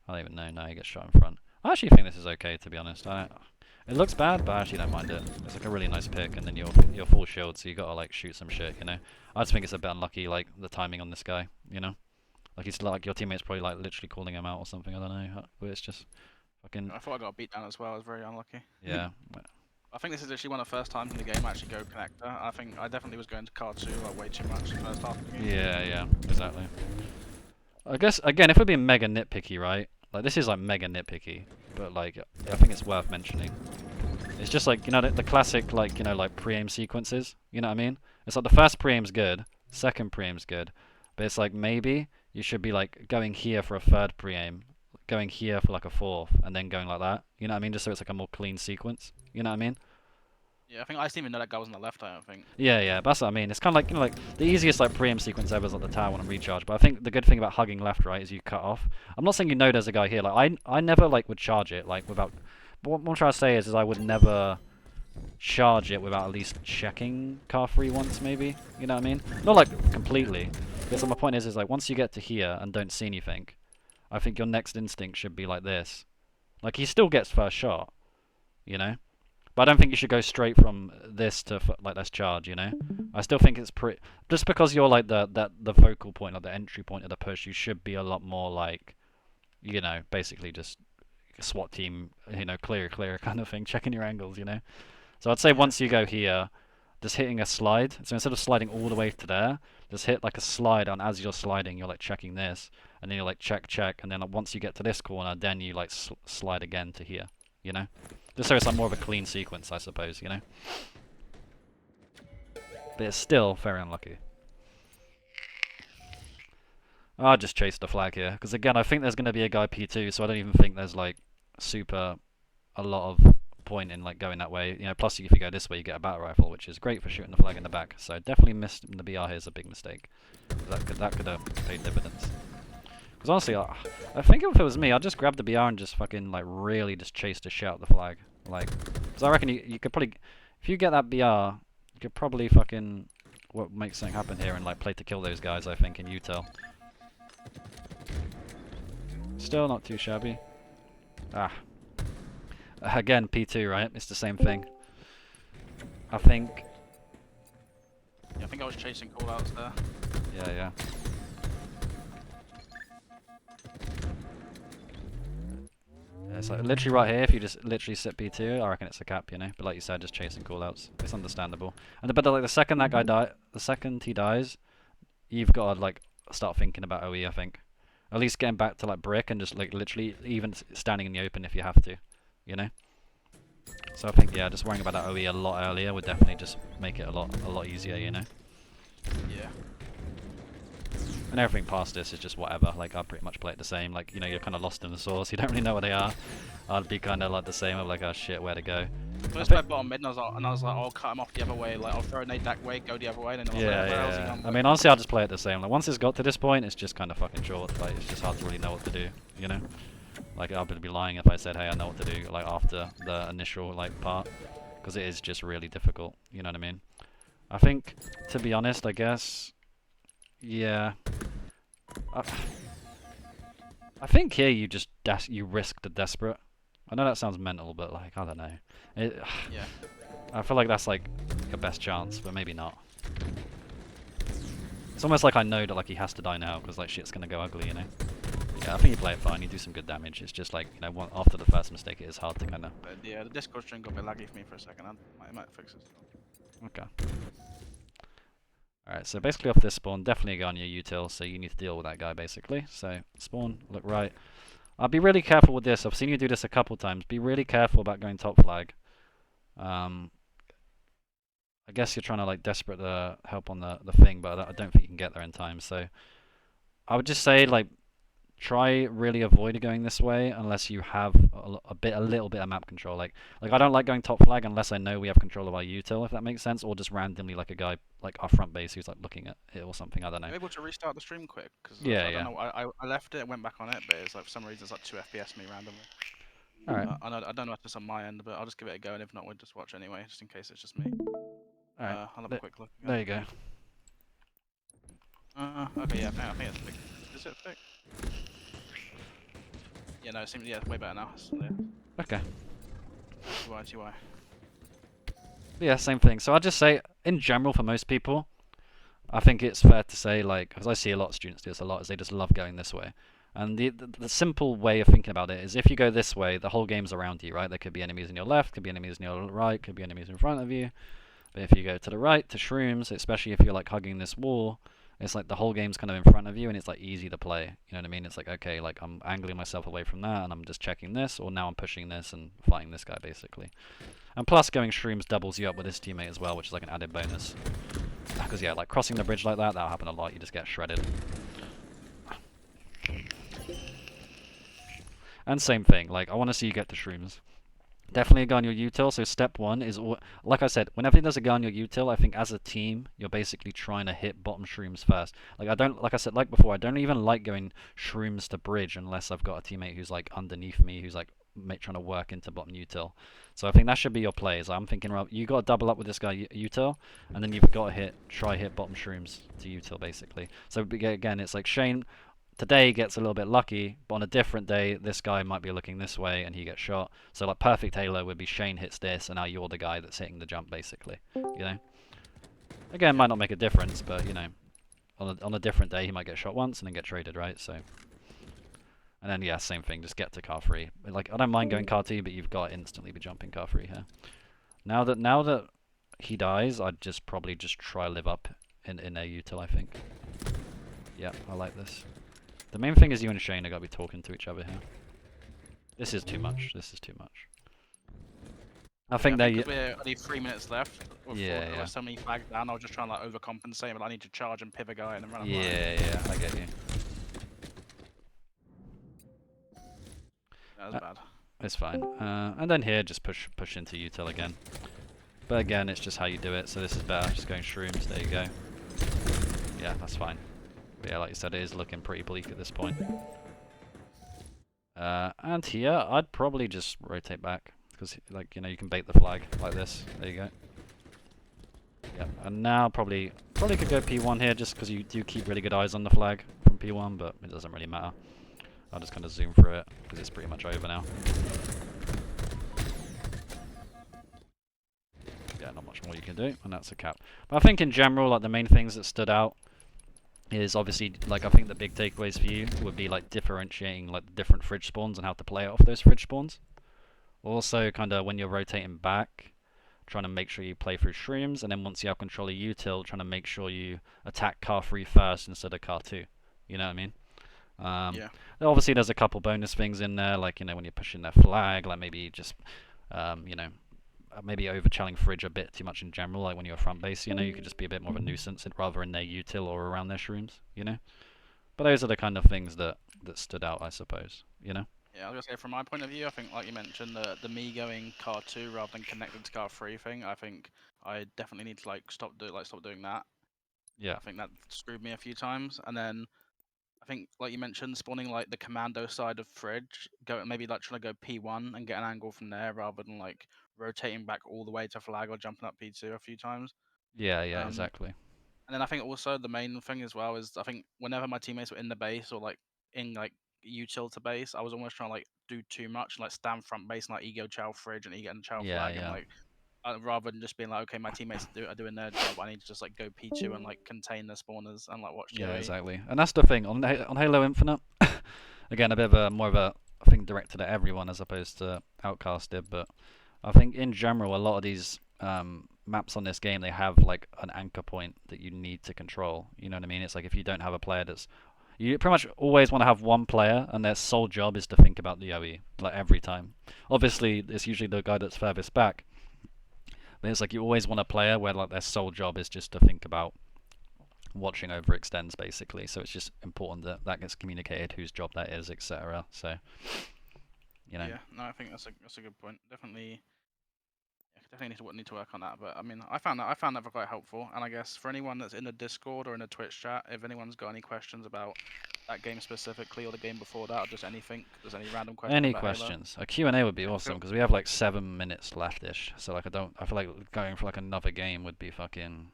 I don't even know, no, he gets shot in front. I actually think this is okay, to be honest. It looks bad, but I actually don't mind it. It's like a really nice pick, and then you're full shield, so you gotta like shoot some shit, you know. I just think it's a bit unlucky, like the timing on this guy, you know. Like he's like your teammate's probably like literally calling him out or something. I don't know, but it's just fucking. I thought I got beat down as well. I was very unlucky. Yeah. I think this is actually one of the first times in the game I actually go connector. I think I definitely was going to card 2 like way too much the first half of the game. Yeah, exactly. I guess again, if we're being mega nitpicky, right? Like this is like mega nitpicky, but like I think it's worth mentioning. It's just like, you know, the classic like, you know, like pre-aim sequences. You know what I mean? It's like the first pre-aim's good, second pre-aim's good, but it's like maybe you should be like going here for a third pre-aim, going here for like a fourth, and then going like that. You know what I mean? Just so it's like a more clean sequence. You know what I mean? Yeah, I think I didn't even know that guy was on the left. I don't think. Yeah, that's what I mean. It's kind of like, you know, like the easiest like pre-aim sequence ever is like the tower one and recharge. But I think the good thing about hugging left, right, is you cut off. I'm not saying you know there's a guy here. Like I never like would charge it like without. What I'm trying to say is I would never charge it without at least checking car free once, maybe. You know what I mean? Not like completely. Because my point is like once you get to here and don't see anything, I think your next instinct should be like this. Like he still gets first shot, you know. But I don't think you should go straight from this to like let's charge, you know. I still think it's pretty. Just because you're like the focal point or the entry point of the push, you should be a lot more like, you know, basically just SWAT team, you know, clear kind of thing, checking your angles, you know. So I'd say once you go here, just hitting a slide. So instead of sliding all the way to there, just hit like a slide, and as you're sliding, you're like checking this, and then you're like check, and then like, once you get to this corner, then you like slide again to here, you know. Just so it's like more of a clean sequence, I suppose, you know. But it's still very unlucky. I'll just chase the flag here, because again, I think there's going to be a guy P2, so I don't even think there's like a lot of point in like going that way. You know, plus if you go this way, you get a battle rifle, which is great for shooting the flag in the back. So definitely missed the BR here is a big mistake. That could have paid dividends. Because honestly, I think if it was me, I'd just grab the BR and just fucking like really just chase the shit out the flag. Like, because I reckon you could probably, if you get that BR, you could probably fucking make something happen here and like play to kill those guys. I think in util. Still not too shabby. Ah. Again, P2, right? It's the same thing. I think. Yeah, I think I was chasing callouts there. Yeah, yeah. It's like literally right here, if you just literally sit P2, I reckon it's a cap, you know? But like you said, just chasing callouts. It's understandable. And but like the second that guy the second he dies, you've got to like start thinking about OE, I think. At least getting back to like brick and just like literally even standing in the open if you have to, you know? So I think, yeah, just worrying about that OE a lot earlier would definitely just make it a lot easier, you know? Yeah. And everything past this is just whatever. Like, I pretty much play it the same. Like, you know, you're kind of lost in the source. You don't really know where they are. I'd be kind of like the same of like, oh shit, where to go. So I just played bottom mid, and I was like, I'll cut him off the other way. Like, I'll throw a nade that way, go the other way, and then I was like, where else he Yeah. gonna I mean, honestly, I'll just play it the same. Like, once it's got to this point, it's just kind of fucking short. Like, it's just hard to really know what to do, you know? Like, I would be lying if I said, hey, I know what to do, like, after the initial, like, part. Because it is just really difficult, you know what I mean? I think, to be honest, I guess, yeah. I think here you just you risk the desperate. I know that sounds mental, but like I don't know. Yeah. I feel like that's like your best chance, but maybe not. It's almost like I know that like he has to die now because like shit's gonna go ugly, you know. Yeah, I think you play it fine. You do some good damage. It's just like you know after the first mistake, it is hard to kind of. But yeah, the Discord stream got a bit laggy for me for a second. I might fix it. Okay. Alright, so basically off this spawn, definitely a guy on your util, so you need to deal with that guy basically. So, spawn, look right. I'll be really careful with this. I've seen you do this a couple times. Be really careful about going top flag. I guess you're trying to like desperate help on the thing, but I don't think you can get there in time. So, I would just say like, try really avoid going this way unless you have a little bit of map control. Like I don't like going top flag unless I know we have control of our util, if that makes sense, or just randomly like a guy like our front base who's like looking at it or something. I don't know. I'm able to restart the stream quick because Yeah, don't know. I left it, went back on it, but it's like for some reason it's like 2 FPS me randomly. All right. I don't know if it's on my end, but I'll just give it a go, and if not, we'll just watch anyway, just in case it's just me. All right. I'll have a quick look. There you go. Okay, yeah, I think it's fixed. Is it fixed? Yeah, no, it seems way better now. Okay. TY. Yeah, same thing. So I'd just say, in general, for most people, I think it's fair to say, like, because I see a lot of students do this a lot, is they just love going this way. And the simple way of thinking about it is if you go this way, the whole game's around you, right? There could be enemies on your left, could be enemies on your right, could be enemies in front of you. But if you go to the right, to shrooms, especially if you're, like, hugging this wall, it's like the whole game's kind of in front of you and it's like easy to play. You know what I mean? It's like, okay, like I'm angling myself away from that and I'm just checking this, or now I'm pushing this and fighting this guy basically. And plus going shrooms doubles you up with this teammate as well, which is like an added bonus. Because yeah, like crossing the bridge like that, that'll happen a lot, you just get shredded. And same thing, like I want to see you get to shrooms. Definitely a guy on your util, so step one is, like I said, whenever there's a guy on your util, I think as a team, you're basically trying to hit bottom shrooms first. Like like I said, like before, I don't even like going shrooms to bridge unless I've got a teammate who's like underneath me, who's like trying to work into bottom util. So I think that should be your plays. I'm thinking, well, you got to double up with this guy util, and then you've got to try hit bottom shrooms to util basically. So again, it's like Shane today gets a little bit lucky, but on a different day, this guy might be looking this way and he gets shot. So like perfect halo would be Shane hits this and now you're the guy that's hitting the jump basically, you know? Again, might not make a difference, but you know, on a different day he might get shot once and then get traded, right? So, and then yeah, same thing, just get to car free. Like I don't mind going car 2, but you've got to instantly be jumping car free here. Now that he dies, I'd just probably just try live up in a util, I think. Yeah, I like this. The main thing is you and Shane are gotta be talking to each other here. This is too much. This is too much. I think we're only 3 minutes left. Yeah. So many flags down. I was just trying to like overcompensate, but I need to charge and pivot guy and then run. Yeah, I get you. That was bad. it's fine. And then here, just push into util again. But again, it's just how you do it, so this is better. Just going shrooms, there you go. Yeah, that's fine. But yeah, like you said, it is looking pretty bleak at this point. And here, I'd probably just rotate back. Because, like, you know, you can bait the flag like this. There you go. Yeah, and now probably could go P1 here, just because you do keep really good eyes on the flag from P1, but it doesn't really matter. I'll just kind of zoom through it, because it's pretty much over now. Yeah, not much more you can do, and that's a cap. But I think in general, like, the main things that stood out is obviously, like, I think the big takeaways for you would be, like, differentiating, like, the different fridge spawns and how to play off those fridge spawns. Also, kind of, when you're rotating back, trying to make sure you play through shrooms, and then once you have control of util, trying to make sure you attack car 3 first instead of car 2. You know what I mean? Yeah. Obviously, there's a couple bonus things in there, like, you know, when you're pushing their flag, like maybe just, you know, maybe overchelling fridge a bit too much in general, like when you're front base, you know, you could just be a bit more of a nuisance rather in their util or around their shrooms, you know? But those are the kind of things that stood out, I suppose, you know? Yeah, I was gonna say from my point of view, I think like you mentioned, the me going car 2 rather than connected to car 3 thing, I think I definitely need to like stop doing that. Yeah. I think that screwed me a few times, and then I think like you mentioned, spawning like the commando side of fridge, maybe like trying to go P1 and get an angle from there rather than like rotating back all the way to flag or jumping up P2 a few times. Yeah, yeah, Um, exactly. And then I think also the main thing as well is I think whenever my teammates were in the base or like in like util to base, I was almost trying to like do too much, like stand front base and like ego chow fridge and ego and chow Yeah, flag, and yeah. like rather than just being like, okay, my teammates are doing their job, I need to just like go P2 and like contain the spawners and like watch Yeah, GOE. exactly. And that's the thing on Halo Infinite. Again, a bit of a more of a thing directed at everyone as opposed to Outcasted, but I think in general a lot of these maps on this game, they have like an anchor point that you need to control. You know what I mean? It's like if you don't have a player that's you pretty much always want to have one player and their sole job is to think about the OE, like every time. Obviously, it's usually the guy that's furthest back. But it's like you always want a player where like their sole job is just to think about watching over extends basically, so it's just important that that gets communicated whose job that is, etc. So you know. Yeah, no, I think that's a good point. Definitely, yeah, definitely need to work on that. But I mean, I found that quite helpful. And I guess for anyone that's in the Discord or in the Twitch chat, if anyone's got any questions about that game specifically or the game before that, or just anything, there's any random questions Any about Halo, questions? A Q&A would be yeah, awesome feel- because we have like 7 minutes left-ish. So like I feel like going for like another game would be fucking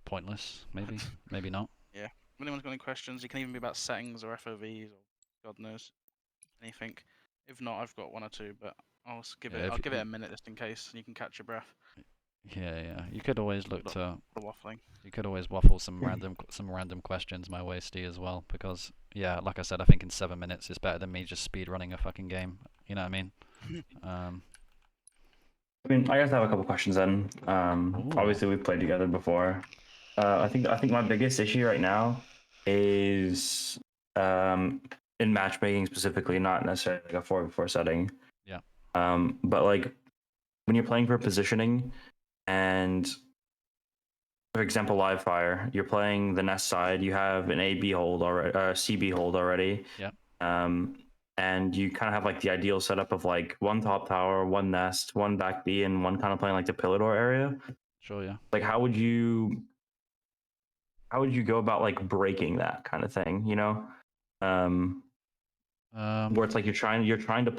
pointless. Maybe, maybe not. yeah. If anyone's got any questions, it can even be about settings or FOVs or God knows anything. If not, I've got one or two, but Yeah, I'll if give it a minute just in case, and you can catch your breath. yeah. You could always look Look, to. The waffling. You could always waffle some random questions my way, Steve, as well. Because yeah, like I said, I think in 7 minutes is better than me just speed running a fucking game. You know what I mean? I mean, I guess I have a couple questions then. Ooh. Obviously, we've played together before. I think my biggest issue right now is in matchmaking specifically, not necessarily like a 4v4 setting. Yeah. But like when you're playing for positioning, and for example, live fire, you're playing the nest side. You have an AB hold already, CB hold already. Yeah. And you kind of have like the ideal setup of like one top tower, one nest, one back B, and one kind of playing like the pillar door area. Sure, yeah. Like how would you go about like breaking that kind of thing, you know? Where it's like you're trying to